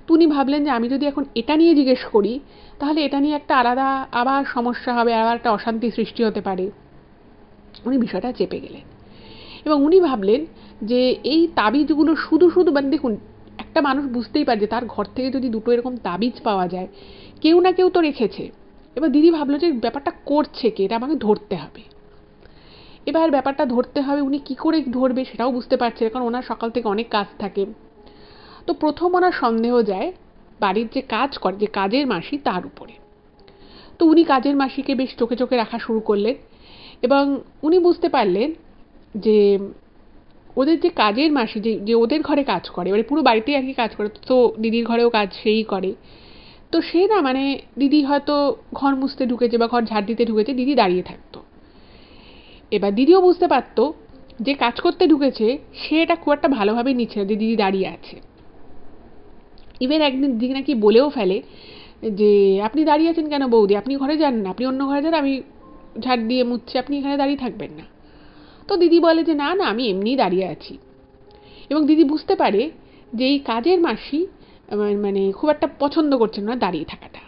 তো উনি ভাবলেন যে আমি যদি এখন এটা নিয়ে জিজ্ঞেস করি তাহলে এটা নিয়ে একটা আলাদা আবার সমস্যা হবে, আবার একটা অশান্তি সৃষ্টি হতে পারে। উনি বিষয়টা চেপে গেলেন এবং উনি ভাবলেন যে এই তাবিজগুলো শুধু শুধু মানে দেখুন, একটা মানুষ বুঝতেই পারে যে তার ঘর থেকে যদি দুটো এরকম তাবিজ পাওয়া যায়, কেউ না কেউ তো রেখেছে। এবার দিদি ভাবলো যে ব্যাপারটা করছে কে, এটা আমাকে ধরতে হবে। এবার ব্যাপারটা ধরতে হবে, উনি কি করে ধরবে সেটাও বুঝতে পারছে না, কারণ ওনার সকাল থেকে অনেক কাজ থাকে। তো প্রথম ওনার সন্দেহ যায় বাড়ির যে কাজ করে, যে কাজের মাসি, তার উপরে। তো উনি কাজের মাসিকে বেশ চোখে চোখে রাখা শুরু করলেন এবং উনি বুঝতে পারলেন যে ওদের যে কাজের মাসি, যে ওদের ঘরে কাজ করে, এবারে পুরো বাড়িতেই আর কি কাজ করে, তো দিদির ঘরেও কাজ সেই করে। তো সে না মানে দিদি হয়তো ঘর মুছতে ঢুকেছে বা ঘর ঝাড় দিতে ঢুকেছে, দিদি দাঁড়িয়ে থাকতো। এবার দিদিও বুঝতে পারতো যে কাজ করতে ঢুকেছে সে এটা খুব একটা ভালোভাবে নিচ্ছে না যে দিদি দাঁড়িয়ে আছে। ইভেন একদিন দিদি নাকি বলেও ফেলে যে আপনি দাঁড়িয়ে আছেন কেন বৌদি, আপনি ঘরে যান না, আপনি অন্য ঘরে যান, আমি ঝাড় দিয়ে মুছছি, আপনি এখানে দাঁড়িয়ে থাকবেন না। তো দিদি বলে যে না না, আমি এমনিই দাঁড়িয়ে আছি। এবং দিদি বুঝতে পারে যে এই কাজের মাসি মানে খুব একটা পছন্দ করছেন না দাঁড়িয়ে থাকাটা।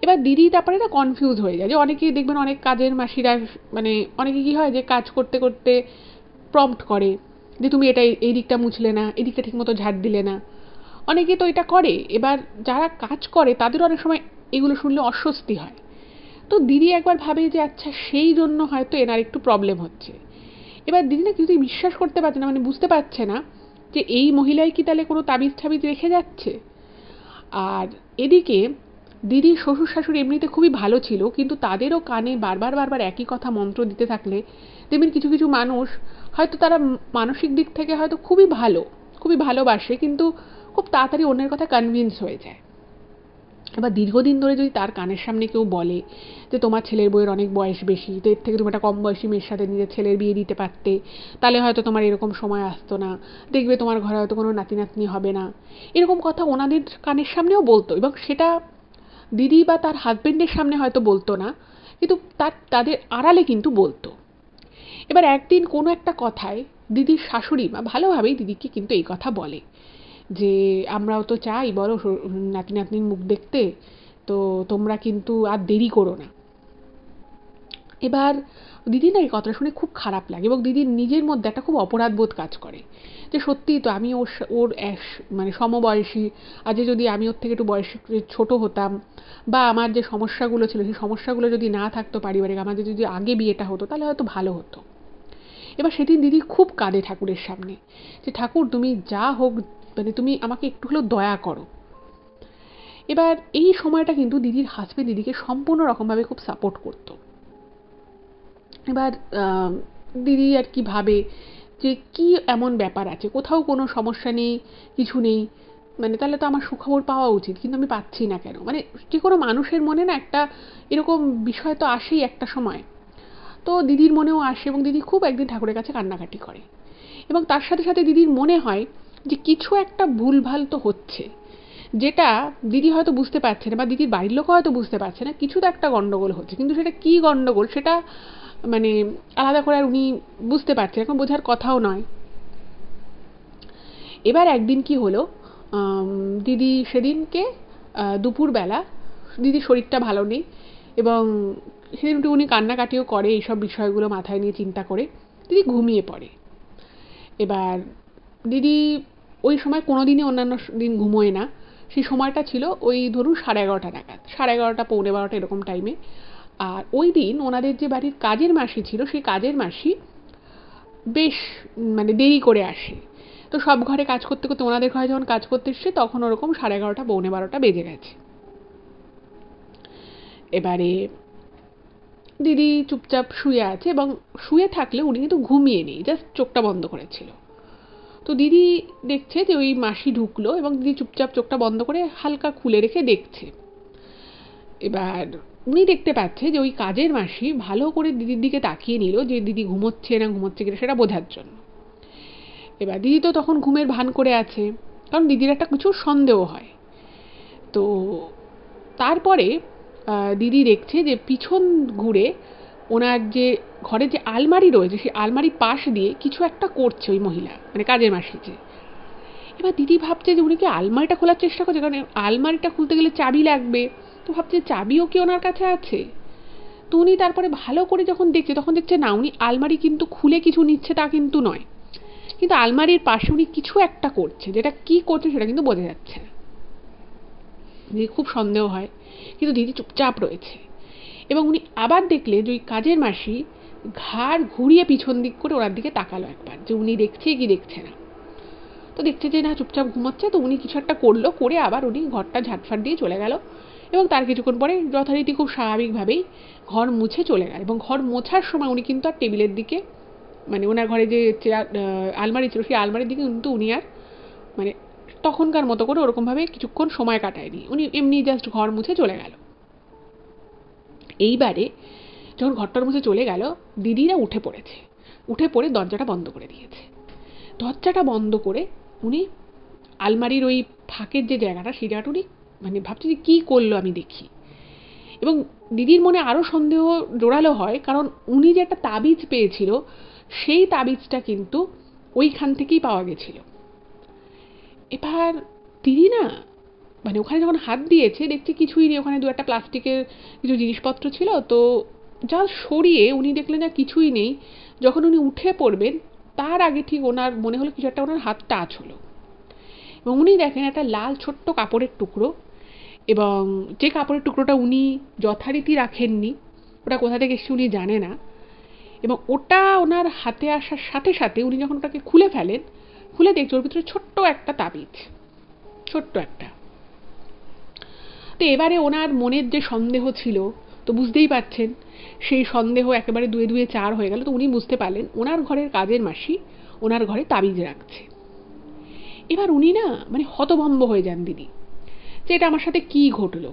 এবার দিদি তারপরে না কনফিউজ হয়ে যায়, যে অনেকেই দেখবেন অনেক কাজের মাসিরা মানে অনেকে কি হয় যে কাজ করতে করতে প্রম্পট করে যে তুমি এটা এই দিকটা মুছলে না, এই দিকটা ঠিকমতো ঝাড় দিলে না। অনেকে তো এটা করে। এবার যারা কাজ করে তাদেরও অনেক সময় এগুলো শুনলে অস্বস্তি হয়। তো দিদি একবার ভাবে যে আচ্ছা সেই জন্য হয়তো এনার একটু প্রবলেম হচ্ছে। এবার দিদি না কিছুতেই বিশ্বাস করতে পারছে না, মানে বুঝতে পারছে না যে এই মহিলাই কি তাহলে কোনো তাবিজ ঠাবিজ রেখে যাচ্ছে। আর এদিকে দিদির শ্বশুর শাশুড়ি এমনিতে খুবই ভালো ছিল, কিন্তু তাদেরও কানে বারবার বারবার একই কথা মন্ত্র দিতে থাকলে দেখবেন কিছু কিছু মানুষ হয়তো তারা মানসিক দিক থেকে হয়তো খুবই ভালো, খুবই ভালোবাসে, কিন্তু খুব তাড়াতাড়ি অন্যের কথা কনভিন্স হয়ে যায়। এবার দীর্ঘদিন ধরে যদি তার কানের সামনে কেউ বলে যে তোমার ছেলের বউয়ের অনেক বয়স বেশি, তো এর থেকে তুমি একটা কম বয়সী মেয়ের সাথে নিজের ছেলের বিয়ে দিতে পারতে, তাহলে হয়তো তোমার এরকম সময় আসতো না, দেখবে তোমার ঘরে হয়তো কোনো নাতি নাতনি হবে না, এরকম কথা ওনাদের কানের সামনেও বলতো। এবং সেটা দিদি বা তার হাজবেন্ডের সামনে হয়তো বলতো না, কিন্তু তাদের আড়ালে কিন্তু বলতো। এবার একদিন কোনো একটা কথায় দিদির শাশুড়ি মা ভালোভাবেই দিদিকে কিন্তু এই কথা বলে যে আমরাও তো চাই বলো নাতি নাতনির মুখ দেখতে, তো তোমরা কিন্তু আর দেরি করো না। এবার দিদি না এই কথাটা শুনে খুব খারাপ লাগে এবং দিদির নিজের মধ্যে একটা খুব অপরাধবোধ কাজ করে যে সত্যিই তো আমি ওর মানে সমবয়সী, আজ যদি আমি ওর থেকে একটু বয়সে ছোট হতাম বা আমার যে সমস্যাগুলো ছিল সেই সমস্যাগুলো যদি না থাকতো পারিবারিক, আমাদের যদি আগে বিয়েটা হতো তাহলে হয়তো ভালো হতো। এবার সেদিন দিদি খুব কাঁদে ঠাকুরের সামনে যে ঠাকুর তুমি যা হোক মানে তুমি আমাকে একটু হলেও দয়া করো। এবার এই সময়টা কিন্তু দিদির হাজবেন্ড দিদিকে সম্পূর্ণ রকমভাবে খুব সাপোর্ট করতো। এবার দিদি আর কি ভাবে যে কি এমন ব্যাপার আছে, কোথাও কোনো সমস্যা নেই, কিছু নেই, মানে তাহলে তো আমার সুখবর পাওয়া উচিত, কিন্তু আমি পাচ্ছি না কেন। মানে যে কোনো মানুষের মনে না একটা এরকম বিষয় তো আসেই একটা সময়। তো দিদির মনেও আসে এবং দিদি খুব একদিন ঠাকুরের কাছে কান্নাকাটি করে এবং তার সাথে সাথে দিদির মনে হয় যে কিছু একটা ভুলভাল তো হচ্ছে, যেটা দিদি হয়তো বুঝতে পারছে না বা দিদির বাড়ির লোকও হয়তো বুঝতে পারছে না, কিছু তো একটা গন্ডগোল হচ্ছে, কিন্তু সেটা কি গন্ডগোল সেটা মানে আলাদা করে আর উনি বুঝতে পারছেন, এখন বোঝার কথাও নয়। এবার একদিন কি হলো, দিদি সেদিনকে দুপুরবেলা দিদির শরীরটা ভালো নেই এবং সেদিন একটু উনি কান্নাকাটিও করে এইসব বিষয়গুলো মাথায় নিয়ে চিন্তা করে দিদি ঘুমিয়ে পড়ে। এবার দিদি ওই সময় কোনো দিনই অন্যান্য দিন ঘুমোয় না, সেই সময়টা ছিল ওই ধরুন 11:30 নাগাদ, 11:30 11:45 এরকম টাইমে। আর ওই দিন ওনাদের যে বাড়ির কাজের মাসি ছিল সেই কাজের মাসি বেশ মানে দেরি করে আসে। তো সব ঘরে কাজ করতে করতে ওনাদের ঘরে যখন কাজ করতে এসছে তখন ওরকম 11:30 12:30 বেজে গেছে। এবারে দিদি চুপচাপ শুয়ে আছে, এবং শুয়ে থাকলে উনি কিন্তু ঘুমিয়ে নেই, জাস্ট চোখটা বন্ধ করেছিল। তো দিদি দেখছে যে ওই মাসি ঢুকলো, এবং দিদি চুপচাপ চোখটা বন্ধ করে হালকা খুলে রেখে দেখছে। এবার উনি দেখতে পাচ্ছে যে ওই কাজের মাসি ভালো করে দিদির দিকে তাকিয়ে নিল, যে দিদি ঘুমোচ্ছে না ঘুমোচ্ছে কিনা সেটা বোঝার জন্য। এবার দিদি তো তখন ঘুমের ভান করে আছে, কারণ দিদির একটা কিছু সন্দেহ হয়। তো তারপরে দিদি দেখছে যে পিছন ঘুরে ওনার যে ঘরে যে আলমারি রয়েছে সেই আলমারির পাশ দিয়ে কিছু একটা করছে ওই মহিলা, মানে কাজের মাসি যে। এবার দিদি ভাবছে যে উনি কি আলমারিটা খোলার চেষ্টা করছে, কারণ আলমারিটা খুলতে গেলে চাবি লাগবে। তো ভাবছে চাবিও কি ওনার কাছে আছে। তো উনি তারপরে ভালো করে যখন দেখছে, তখন দেখছে না, উনি আলমারি কিন্তু খুলে কিছু নিচ্ছে তা কিন্তু নয়, কিন্তু আলমারির পাশে উনি কিছু একটা করছে, যেটা কি করছে সেটা কিন্তু বোঝা যাচ্ছে না। দিদি খুব সন্দেহ হয়, কিন্তু দিদি চুপচাপ রয়েছে। এবং উনি আবার দেখলে যে ওই কাজের মাসি ঘাড় ঘুরিয়ে পিছন দিক করে ওনার দিকে তাকালো একবার, যে উনি দেখছে কি দেখছে না। তো দেখছে যে না, চুপচাপ ঘুমাচ্ছে। তো উনি কিছু একটা করলো, করে আবার উনি ঘরটা ঝাঁটফাট দিয়ে চলে গেল, এবং তার কিছুক্ষণ পরে যথারীতি খুব স্বাভাবিকভাবেই ঘর মুছে চলে গেল। এবং ঘর মোছার সময় উনি কিন্তু আর টেবিলের দিকে, মানে ওনার ঘরে যে চেয়ার আলমারি ছিল সেই আলমারির দিকে কিন্তু উনি আর মানে তখনকার মতো করে ওরকমভাবে কিছুক্ষণ সময় কাটায়নি, উনি এমনি জাস্ট ঘর মুছে চলে গেল। এইবারে যখন ঘরটার মুছে চলে গেল, দিদিরা উঠে পড়েছে, উঠে পড়ে দরজাটা বন্ধ করে দিয়েছে। দরজাটা বন্ধ করে উনি আলমারির ওই ফাঁকের যে জায়গাটা, সেই জায়গাটা উনি মানে ভাবছে যে কী করলো আমি দেখি। এবং দিদির মনে আরও সন্দেহ জোরালো হয়, কারণ উনি যে একটা তাবিজ পেয়েছিল সেই তাবিজটা কিন্তু ওইখান থেকেই পাওয়া গেছিল। এবার দিদি না, মানে ওখানে যখন হাত দিয়েছে দেখছে কিছুই নেই, ওখানে দু একটা প্লাস্টিকের কিছু জিনিসপত্র ছিল, তো যা সরিয়ে উনি দেখলেন না কিছুই নেই। যখন উনি উঠে পড়বেন তার আগে ঠিক ওনার মনে হলো কিছু একটা ওনার হাত টাচ হলো, এবং উনি দেখেন একটা লাল ছোট্ট কাপড়ের টুকরো, এবং যে কাপড়ের টুকরোটা উনি যথারীতি রাখেননি, ওটা কোথা থেকে এসেছে উনি জানে না, এবং ওটা ওনার হাতে আসার সাথে সাথে উনি যখন ওটাকে খুলে ফেলেন, খুলে দেখছে ওর ভিতরে ছোট্ট একটা তাবিজ, ছোট্ট একটা। তো এবারে ওনার মনের যে সন্দেহ ছিল, তো বুঝতেই পারছেন, সেই সন্দেহ একেবারে দুয়ে দুয়ে চার হয়ে গেল। তো উনি বুঝতে পারলেন ওনার ঘরের কাজের মাসি ওনার ঘরে তাবিজ রাখছে। এবার উনি না মানে হতভম্ব হয়ে যান দিদি, যে এটা আমার সাথে কি ঘটলো,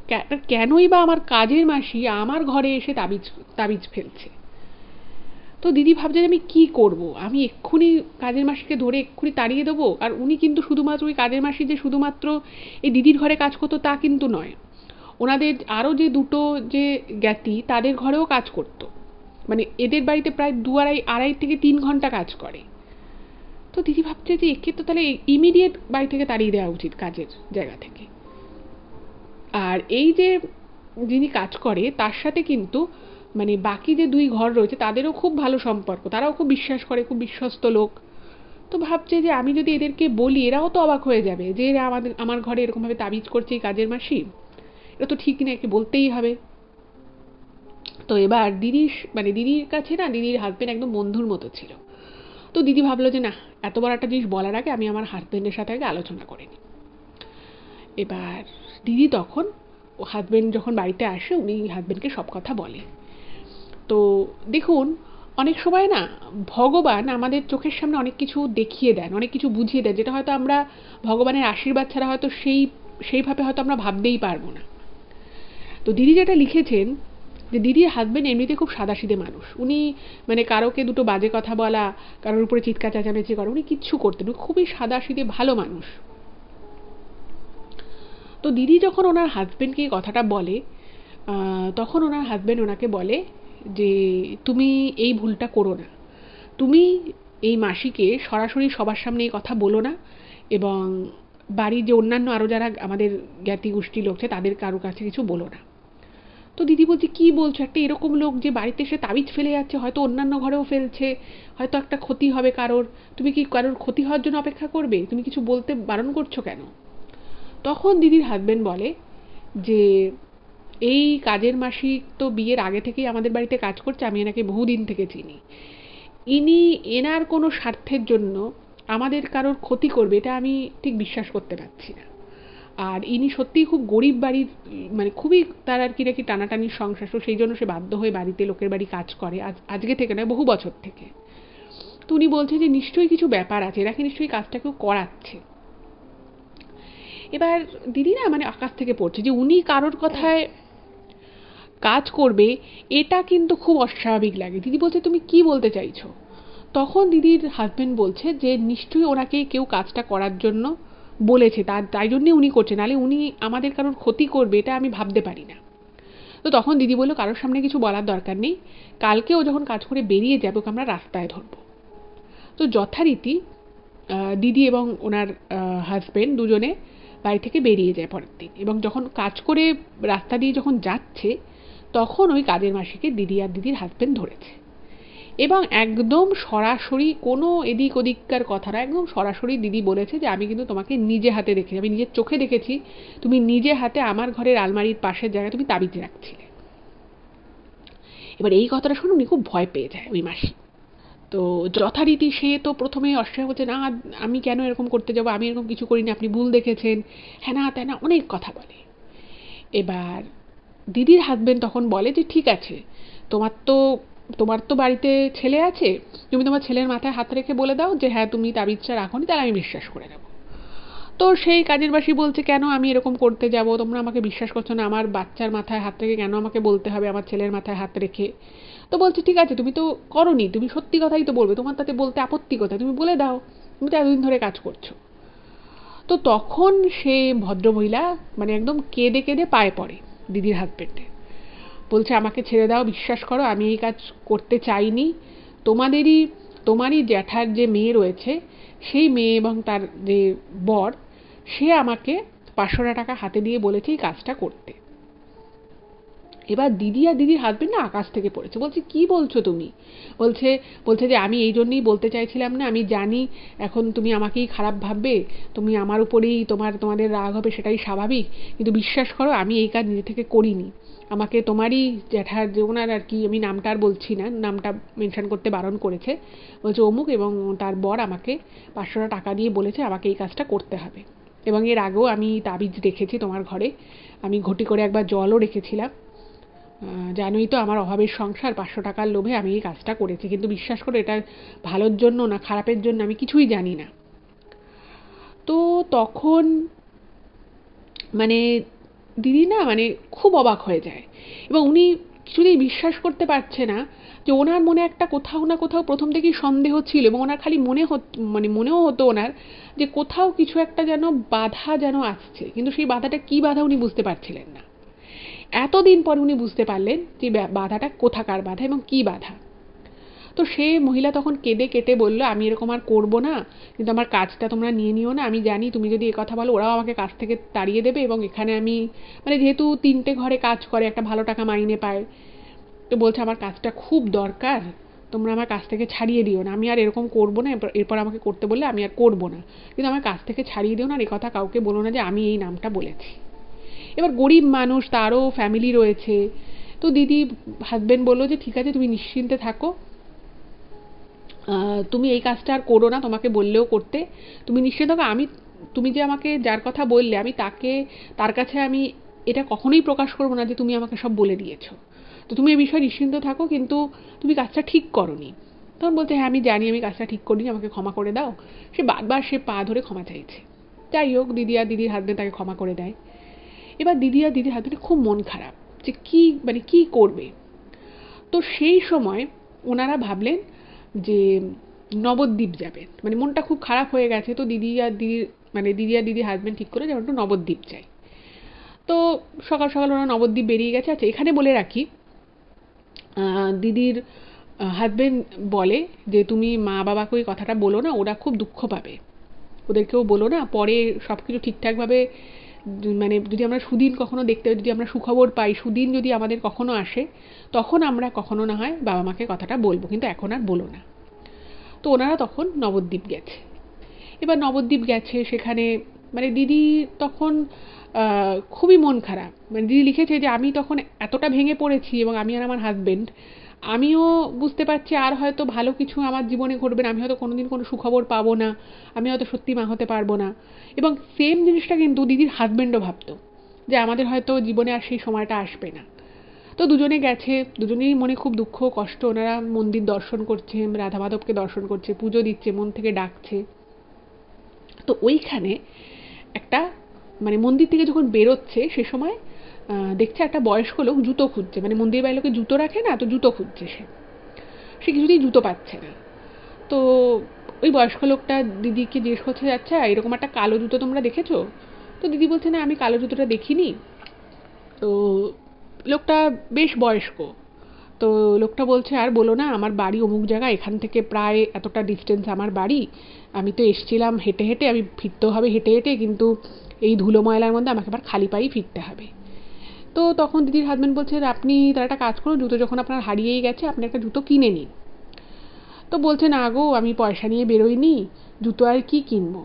কেনই বা আমার কাজের মাসি আমার ঘরে এসে তাবিজ তাবিজ ফেলছে। তো দিদি ভাবছে যে আমি কি করব, আমি এক্ষুনি কাজের মাসিকে ধরে এক্ষুনি তাড়িয়ে দেবো। আর উনি কিন্তু শুধুমাত্র ওই কাজের মাসি যে শুধুমাত্র এই দিদির ঘরে কাজ করতো তা কিন্তু নয়, ওনাদের আরও যে দুটো যে জ্ঞাতি তাদের ঘরেও কাজ করতো, মানে এদের বাড়িতে প্রায় আড়াই থেকে 3 ঘন্টা কাজ করে। তো দিদি ভাবছে যে একে তো তাহলে ইমিডিয়েট বাড়ি থেকে তাড়িয়ে দেওয়া উচিত কাজের জায়গা থেকে। আর এই যে যিনি কাজ করে তার সাথে কিন্তু মানে বাকি যে 2 ঘর রয়েছে তাদেরও খুব ভালো সম্পর্ক, তারাও খুব বিশ্বাস করে, খুব বিশ্বস্ত লোক। তো ভাবছে যে আমি যদি এদেরকে বলি এরাও তো অবাক হয়ে যাবে যে এরা আমার ঘরে এরকমভাবে তাবিজ করছে এই কাজের মাসি, এটা তো ঠিক না, একে বলতেই হবে। তো এবার দিদির কাছে না দিদির হাজবেন্ড একদম বন্ধুর মতো ছিল। তো দিদি ভাবলো যে না, এত বড় একটা জিনিস বলার আগে আমি আমার হাজবেন্ডের সাথে আগে আলোচনা করে নিই। এবার দিদি তখন ও হাজবেন্ড যখন বাড়িতে আসে উনি হাজবেন্ডকে সব কথা বলে। তো দেখুন, অনেক সময় না ভগবান আমাদের চোখের সামনে অনেক কিছু দেখিয়ে দেন, অনেক কিছু বুঝিয়ে দেন, যেটা হয়তো আমরা ভগবানের আশীর্বাদ ছাড়া হয়তো সেইভাবে হয়তো আমরা ভাবতেই পারবো না। তো দিদি যেটা লিখেছেন, যে দিদির হাজবেন্ড এমনিতে খুব সাদাসিধে মানুষ, উনি মানে কারোকে দুটো বাজে কথা বলা, কারোর উপরে চিৎকার চেঁচামেচি করা উনি কিচ্ছু করতেন, খুবই সাদাসিধে ভালো মানুষ। তো দিদি যখন ওনার হাজবেন্ডকে এই কথাটা বলে, তখন ওনার হাজবেন্ড ওনাকে বলে যে তুমি এই ভুলটা করো না, তুমি এই মাসিকে সরাসরি সবার সামনে এই কথা বলো না, এবং বাড়ির যে অন্যান্য আরও যারা আমাদের জ্ঞাতি গোষ্ঠী লোক আছে তাদের কারো কাছে কিছু বলো না। তো দিদি বলছে কি বলছো, একটা এরকম লোক যে বাড়িতে এসে তাবিজ ফেলে যাচ্ছে, হয়তো অন্যান্য ঘরেও ফেলছে, হয়তো একটা ক্ষতি হবে কারোর, তুমি কি কারোর ক্ষতি হওয়ার জন্য অপেক্ষা করবে, তুমি কিছু বলতে বারণ করছো কেন? তখন দিদির হাজবেন্ড বলে যে এই কাজের মাসি তো বিয়ের আগে থেকেই আমাদের বাড়িতে কাজ করছে, আমি এনাকে বহুদিন থেকে চিনি, এনার কোনো স্বার্থের জন্য আমাদের কারোর ক্ষতি করবে এটা আমি ঠিক বিশ্বাস করতে পারছি না। আর ইনি সত্যিই খুব গরিব বাড়ির, মানে খুবই তার আর কি নাকি টানাটানির সংসার, তো সেই জন্য সে বাধ্য হয়ে বাড়িতে লোকের বাড়ি কাজ করে, আজকে থেকে নয়, বহু বছর থেকে। তো উনি বলছে যে নিশ্চয়ই কিছু ব্যাপার আছে, এরাকে নিশ্চয়ই কাজটা কেউ করাচ্ছে। এবার দিদি না মানে আকাশ থেকে পড়ছে যে উনি কারোর কথায় কাজ করবে, এটা কিন্তু খুব অস্বাভাবিক লাগে। দিদি বলছে তুমি কি বলতে চাইছো? তখন দিদির হাজবেন্ড বলছে যে নিশ্চয়ই ওনাকে কেউ কাজটা করার জন্য বলেছে, তাই জন্যই উনি করছে, নাহলে উনি আমাদের কারোর ক্ষতি করবে এটা আমি ভাবতে পারি না। তো তখন দিদি বললো কারোর সামনে কিছু বলার দরকার নেই, কালকে ও যখন কাজ করে বেরিয়ে যাবে ওকে আমরা রাস্তায় ধরবো। তো যথারীতি দিদি এবং ওনার হাজবেন্ড দুজনে বাড়ি থেকে বেরিয়ে যায় পরের দিন, এবং যখন কাজ করে রাস্তা দিয়ে যখন যাচ্ছে তখন ওই কাজের মাসিকে দিদি আর দিদির হাজবেন্ড ধরেছে, এবং একদম সরাসরি কোনো এদিক ওদিককার কথা না, একদম সরাসরি দিদি বলেছে যে আমি কিন্তু তোমাকে নিজে হাতে দেখেছি, আমি নিজের চোখে দেখেছি তুমি নিজে হাতে আমার ঘরের আলমারির পাশের জায়গায় তুমি তাবিজ রাখছিলে। এবার এই কথাটা শুনে উনি খুব ভয় পেয়ে যায় ওই মাসি। তো যথারীতি সে তো প্রথমে অস্বীকার করছে, না আমি কেন এরকম করতে যাবো, আমি এরকম কিছু করিনি, আপনি ভুল দেখেছেন, হ্যাঁ না তাই না, অনেক কথা বলে। এবার দিদির হাজবেন্ড তখন বলে যে ঠিক আছে, তোমার তো বাড়িতে ছেলে আছে, তুমি তোমার ছেলের মাথায় হাত রেখে বলে দাও যে হ্যাঁ তুমি তাবিজটা রাখোনি, তাহলে আমি বিশ্বাস করে নেব। তো সেই কাজের বাসি বলছে কেন আমি এরকম করতে যাব, তোমরা আমাকে বিশ্বাস করছো না, আমার বাচ্চার মাথায় হাত রেখে কেন আমাকে বলতে হবে, আমার ছেলের মাথায় হাত রেখে। তো বলছে ঠিক আছে তুমি তো করোনি, তুমি সত্যি কথাই তো বলবে, তোমার তাতে বলতে আপত্তি কোথায়, তুমি বলে দাও, তুমি তো এতদিন ধরে কাজ করছো। তো তখন সে ভদ্রমহিলা মানে একদম কেঁদে কেঁদে পায়ে পড়ে দিদির হাজবেন্ডে, বলছে আমাকে ছেড়ে দাও, বিশ্বাস করো আমি এই কাজ করতে চাইনি, তোমারই জ্যাঠার যে মেয়ে রয়েছে সেই মেয়ে এবং তার যে বর, সে আমাকে 500 টাকা হাতে দিয়ে বলেছে এই কাজটা করতে। এবার দিদি আর দিদির হাজবেন্ড না আকাশ থেকে পড়েছে, বলছে কি বলছো তুমি? বলছে বলছে যে আমি এই জন্যই বলতে চাইছিলাম না, আমি জানি এখন তুমি আমাকেই খারাপ ভাববে, তুমি আমার উপরেই তোমাদের রাগ হবে, সেটাই স্বাভাবিক, কিন্তু বিশ্বাস করো আমি এই কাজ নিজে থেকে করিনি, আমাকে তোমারই জ্যাঠার যে ওনার আর কি, আমি নামটা আর বলছি না, নামটা মেনশন করতে বারণ করেছে, বলছে অমুক এবং তার বর আমাকে 500 টাকা দিয়ে বলেছে আমাকে এই কাজটা করতে হবে, এবং এর আগেও আমি তাবিজ রেখেছি তোমার ঘরে, আমি ঘটি করে একবার জলও রেখেছিলাম, জানোই তো আমার অভাবের সংসার, 500 টাকার লোভে আমি এই কাজটা করেছি, কিন্তু বিশ্বাস করো এটা ভালোর জন্য না খারাপের জন্য আমি কিছুই জানি না। তো তখন মানে দিদি না মানে খুব অবাক হয়ে যায়, এবং উনি কিছুতেই বিশ্বাস করতে পারছে না যে ওনার মনে একটা কোথাও না কোথাও প্রথম থেকেই সন্দেহ ছিল, এবং ওনার খালি মনেও হতো ওনার যে কোথাও কিছু একটা যেন বাধা যেন আসছে, কিন্তু সেই বাধাটা কি বাধা উনি বুঝতে পারছিলেন না। এতদিন পর উনি বুঝতে পারলেন যে বাধাটা কোথাকার বাধা এবং কি বাধা। তো সে মহিলা তখন কেঁদে কেটে বলল আমি এরকম আর করবো না, কিন্তু আমার কাজটা তোমরা নিয়ে নিও না, আমি জানি তুমি যদি কথা বলো ওরাও আমাকে কাজ থেকে তাড়িয়ে দেবে, এবং এখানে আমি মানে যেহেতু 3টে ঘরে কাজ করে একটা ভালো টাকা মাইনে পায়, তো বলছে আমার কাজটা খুব দরকার, তোমরা আমার কাছ থেকে ছাড়িয়ে দিও না, আমি আর এরকম করবো না, এরপর আমাকে করতে বললে আমি আর করবো না, কিন্তু আমার কাছ থেকে ছাড়িয়ে দিও না, আর কথা কাউকে বলো না যে আমি এই নামটা বলেছি। এবার গরিব মানুষ, তারও ফ্যামিলি রয়েছে, তো দিদি হাজবেন্ড বললো যে ঠিক আছে তুমি নিশ্চিন্তে থাকো, তুমি এই কাজটা আর করো না, তোমাকে বললেও করতে, তুমি নিশ্চিন্ত থাকো, তুমি যে আমাকে যার কথা বললে আমি তার কাছে আমি এটা কখনোই প্রকাশ করবো না যে তুমি আমাকে সব বলে দিয়েছো, তো তুমি এই বিষয়ে নিশ্চিন্ত থাকো, কিন্তু তুমি কাজটা ঠিক করোনি। তখন বলছে হ্যাঁ আমি জানি আমি কাজটা ঠিক করিনি, আমাকে ক্ষমা করে দাও। সে বারবার সে পা ধরে ক্ষমা চাইছে। যাই হোক দিদি আর দিদির হাজবেন্ড তাকে ক্ষমা করে দেয়। এবার দিদি আর দিদির হাজবেন্ডের খুব মন খারাপ যে কি করবে। তো সেই সময় ওনারা ভাবলেন যে নবদ্বীপ যাবেন, মানে মনটা খুব খারাপ হয়ে গেছে, তো দিদি আর দিদির হাজবেন্ড ঠিক করে যেমন একটু নবদ্বীপ যায়। তো সকাল সকাল ওরা নবদ্বীপ বেরিয়ে গেছে। আচ্ছা এখানে বলে রাখি, দিদির হাজবেন্ড বলে যে তুমি মা বাবাকে ওই কথাটা বলো না, ওরা খুব দুঃখ পাবে, ওদেরকেও বলো না, পরে সব কিছু ঠিকঠাকভাবে মানে যদি আমরা সুদিন কখনো দেখতে পাই, যদি আমরা সুখবর পাই, সুদিন যদি আমাদের কখনো আসে, তখন আমরা কখনো না হয় বাবা মাকে কথাটা বলবো, কিন্তু এখন আর বলো না। তো ওনারা তখন নবদ্বীপ গেছে। এবার নবদ্বীপ গেছে, সেখানে মানে দিদি তখন খুবই মন খারাপ, মানে দিদি লিখেছে যে আমি তখন এতটা ভেঙে পড়েছি, এবং আমি আর আমার হাজবেন্ড আমিও বুঝতে পারছি আর হয়তো ভালো কিছু আমার জীবনে ঘটবে না, আমি হয়তো কোনোদিন কোনো সুখবর পাবো না, আমি হয়তো সত্যি মা হতে পারবো না। এবং সেম জিনিসটা কিন্তু দিদির হাজবেন্ডও ভাবতো, যে আমাদের হয়তো জীবনে আর সেই সময়টা আসবে না। তো দুজনে গেছে, দুজনেই মনে খুব দুঃখ কষ্ট, ওনারা মন্দির দর্শন করছে, রাধা মাধবকে দর্শন করছে, পুজো দিচ্ছে, মন থেকে ডাকছে। তো ওইখানে একটা মানে মন্দির থেকে যখন বেরোচ্ছে সে সময় দেখছে একটা বয়স্ক লোক জুতো খুঁজছে, মানে মন্দির বাইরে লোকে জুতো রাখে না, তো জুতো খুঁজছে সে, সে কিছুতেই জুতো পাচ্ছে না। তো ওই বয়স্ক লোকটা দিদিকে জিজ্ঞেস করছে, আচ্ছা এরকম একটা কালো জুতো তোমরা দেখেছো? তো দিদি বলছে, না আমি কালো জুতোটা দেখিনি। তো লোকটা বেশ বয়স্ক। তো লোকটা বলছে, আর বলো না, আমার বাড়ি অমুক জায়গা, এখান থেকে প্রায় এতটা ডিস্টেন্স আমার বাড়ি, আমি তো এসছিলাম হেঁটে হেঁটে, আমি ফিরতেও হবে হেঁটে হেঁটে, কিন্তু এই ধুলো ময়লার মধ্যে আমাকে আবার খালি পায়েই ফিরতে হবে। তো তখন দিদির হাজবেন্ড বলছে, আপনি তার একটা কাজ করুন, জুতো যখন আপনার হারিয়েই গেছে আপনি একটা জুতো কিনে নিন। তো বলছে, না গো আমি পয়সা নিয়ে বেরোইনি, জুতো আর কি কিনবো।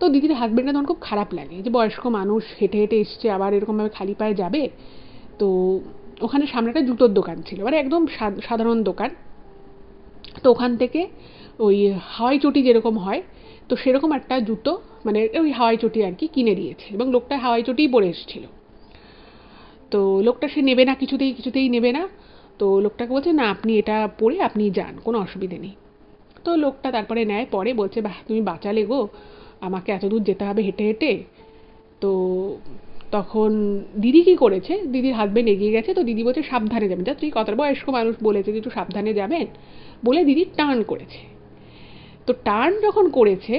তো দিদির হাজবেন্ডের তখন খুব খারাপ লাগে যে বয়স্ক মানুষ হেঁটে হেঁটে এসছে, আবার এরকমভাবে খালি পায়ে যাবে। তো ওখানে সামনে একটা জুতোর দোকান ছিল, মানে একদম সাধারণ দোকান। তো ওখান থেকে ওই হাওয়াই চটি যেরকম হয়, তো সেরকম একটা জুতো, মানে ওই হাওয়াই চটি আর কি কিনে দিয়েছে, এবং লোকটা হাওয়াই চটিই পরে এসেছিল। তো লোকটা সে নেবে না, কিছুতেই কিছুতেই নেবে না। তো লোকটাকে বলছে, না আপনি এটা পরে আপনি যান, কোনো অসুবিধে নেই। তো লোকটা তারপরে নেয়, পরে বলছে, বাহ তুমি বাঁচালে গো, আমাকে এত দূর যেতে হবে হেঁটে হেঁটে। তো তখন দিদি কি করেছে, দিদির হাজবেন্ড এগিয়ে গেছে, তো দিদি বলছে সাবধানে যাবেন, যা তুই কত বয়স্ক মানুষ বলেছে যে একটু সাবধানে যাবেন, বলে দিদি টার্ন করেছে। তো টার্ন যখন করেছে,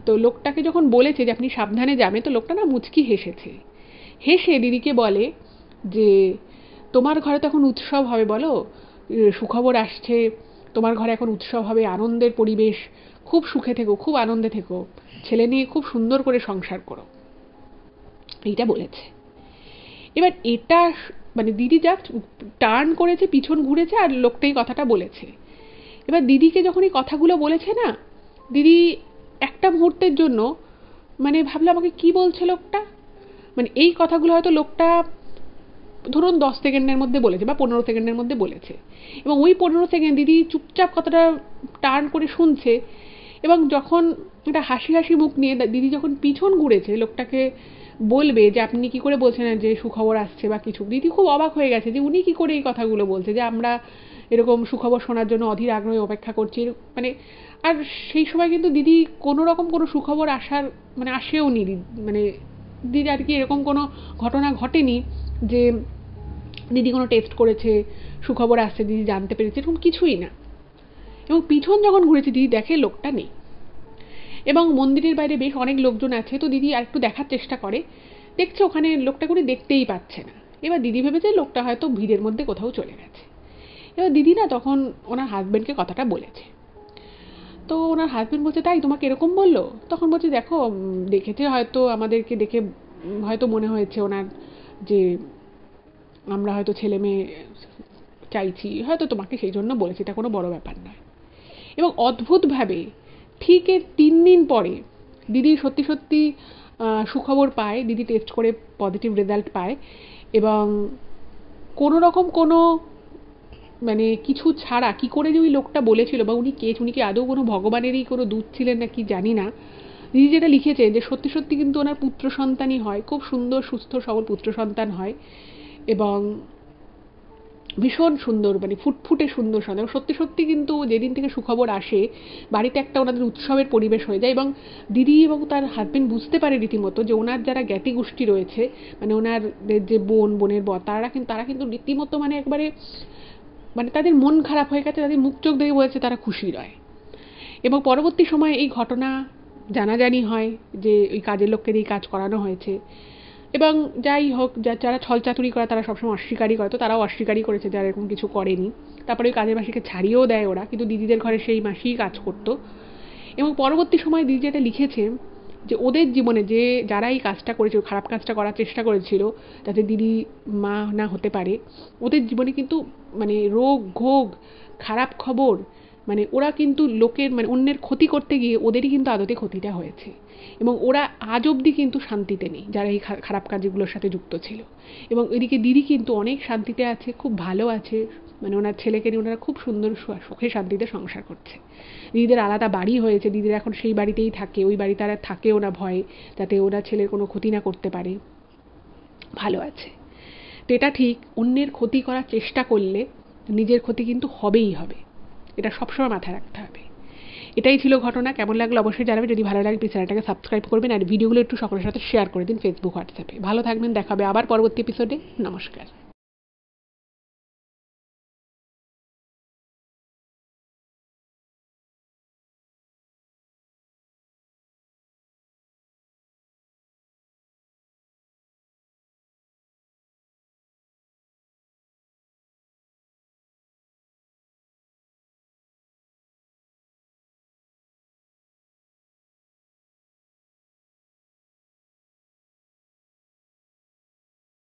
তো লোকটাকে যখন বলেছে যে আপনি সাবধানে যাবেন, তো লোকটা না মুচকি হেসেছে। হেসে দিদিকে বলে যে তোমার ঘরে তো এখন উৎসব হবে, বলো সুখবর আসছে, তোমার ঘরে এখন উৎসব হবে, আনন্দের পরিবেশ, খুব সুখে থেকো, খুব আনন্দে থেকো, ছেলে নিয়ে খুব সুন্দর করে সংসার করো, এইটা বলেছে। এবার এটা মানে দিদি জাস্ট টার্ন করেছে, পিছন ঘুরেছে, আর লোকটাই কথাটা বলেছে। এবার দিদিকে যখন এই কথাগুলো বলেছে না, দিদি একটা মুহূর্তের জন্য মানে ভাবলো আমাকে কি বলছে লোকটা, মানে এই কথাগুলো হয়তো লোকটা ধরুন 10 সেকেন্ডের মধ্যে বলেছে বা 15 সেকেন্ডের মধ্যে বলেছে, এবং ওই 15 সেকেন্ড দিদি চুপচাপ কথাটা টার্ন করে শুনছে। এবং যখন একটা হাসি হাসি মুখ নিয়ে দিদি যখন পিছন ঘুরেছে লোকটাকে বলবে যে আপনি কি করে বলছেন যে সুখবর আসছে বা কিছু, দিদি খুব অবাক হয়ে গেছে যে উনি কি করে এই কথাগুলো বলছে, যে আমরা এরকম সুখবর শোনার জন্য অধীর আগ্রহে অপেক্ষা করছি, মানে। আর সেই সময় কিন্তু দিদি কোনো রকম কোনো সুখবর আসার মানে আসেও নি, মানে দিদি আর কি এরকম কোনো ঘটনা ঘটেনি যে দিদি কোনো টেস্ট করেছে, সুখবর আসছে দিদি জানতে পেরেছে, এরকম কিছুই না। এবং পিছন যখন ঘুরেছে দিদি দেখে লোকটা নেই, এবং মন্দিরের বাইরে বেশ অনেক লোকজন আছে, তো দিদি আর একটু দেখার চেষ্টা করে, দেখছে ওখানে লোকটা করে দেখতেই পাচ্ছে না। এবার দিদি ভেবেছে লোকটা হয়তো ভিড়ের মধ্যে কোথাও চলে গেছে। এবার দিদি না তখন ওনার হাজবেন্ডকে কথাটা বলেছে। তো ওনার হাজবেন্ড বলছে, তাই তোমাকে এরকম বললো? তখন বলছে, দেখো দেখেছে হয়তো, আমাদেরকে দেখে হয়তো মনে হয়েছে ওনার যে আমরা হয়তো ছেলে মেয়ে চাইছি, হয়তো তোমাকে সেই জন্য বলেছে, এটা কোনো বড় ব্যাপার নয়। এবং অদ্ভুতভাবে ঠিক এর 3 দিন পরে দিদি সত্যি সত্যি সুখবর পায়, দিদি টেস্ট করে পজিটিভ রেজাল্ট পায়, এবং কোনো রকম কোনো মানে কিছু ছাড়া কি করে যে ওই লোকটা বলেছিল, বা উনি কে, উনি কি আদৌ কোনো ভগবানেরই কোনো দূত ছিলেন না কি জানি না, দিদি যেটা লিখেছে যে সত্যি সত্যি কিন্তু ওনার পুত্র সন্তানই হয়, খুব সুন্দর সুস্থ সবল পুত্র সন্তান হয়, এবং ভীষণ সুন্দর, মানে ফুটফুটে সুন্দর সন্তান। সত্যি সত্যি কিন্তু যেদিন থেকে সুখবর আসে বাড়িতে একটা ওনাদের উৎসবের পরিবেশ হয়ে যায়, এবং দিদি এবং তার হাজবেন্ড বুঝতে পারে রীতিমতো যে ওনার যারা জ্ঞাতি গোষ্ঠী রয়েছে, মানে ওনাদের যে বোনের বর, তারা কিন্তু রীতিমতো মানে একবারে মানে তাদের মন খারাপ হয়ে গেছে, তাদের মুখ চোখ দেখে বলেছে তারা খুশি নয়। এবং পরবর্তী সময়ে এই ঘটনা জানাজানি হয় যে ওই কাজের লোককে দিয়ে কাজ করানো হয়েছে। এবং যাই হোক, যারা ছলচাতুরি করে তারা সবসময় অস্বীকারই করে, তো তারাও অস্বীকারই করেছে যারা এরকম কিছু করেনি। তারপরে ওই কাজের মাসিকে ছাড়িয়েও দেয় ওরা, কিন্তু দিদিদের ঘরে সেই মাসিই কাজ করতো। এবং পরবর্তী সময় দিদি যেটা লিখেছে যে ওদের জীবনে যে যারা এই কাজটা করেছিল, খারাপ কাজটা করার চেষ্টা করেছিল যাতে দিদি মা না হতে পারে, ওদের জীবনে কিন্তু মানে রোগ ঘোগ, খারাপ খবর, মানে ওরা কিন্তু লোকের মানে অন্যের ক্ষতি করতে গিয়ে ওদেরই কিন্তু আদতে ক্ষতিটা হয়েছে, এবং ওরা আজ অবধি কিন্তু শান্তিতে নেই যারা এই খারাপ কাজগুলোর সাথে যুক্ত ছিল। এবং এদিকে দিদি কিন্তু অনেক শান্তিতে আছে, খুব ভালো আছে, মানে ওনার ছেলেকে নিয়ে ওনারা খুব সুন্দর সুখে শান্তিতে সংসার করছে। দিদিদের আলাদা বাড়ি হয়েছে, দিদিরা এখন সেই বাড়িতেই থাকে, ওই বাড়িতে আর থাকেও না ভয়ে যাতে ওরা ছেলের কোনো ক্ষতি না করতে পারে, ভালো আছে। তো এটা ঠিক, অন্যের ক্ষতি করার চেষ্টা করলে নিজের ক্ষতি কিন্তু হবেই হবে, এটা সবসময় মাথায় রাখতে হবে। এটাই ছিল ঘটনা। কেমন লাগলো অবশ্যই জানাবে, যদি ভালো লাগে প্লিজ চ্যানেলটাকে সাবস্ক্রাইব করবেন আর ভিডিওগুলো একটু সকলের সাথে শেয়ার করে দিন ফেসবুক হোয়াটসঅ্যাপে। ভালো থাকবেন, দেখাবে আবার পরবর্তী এপিসোডে। নমস্কার।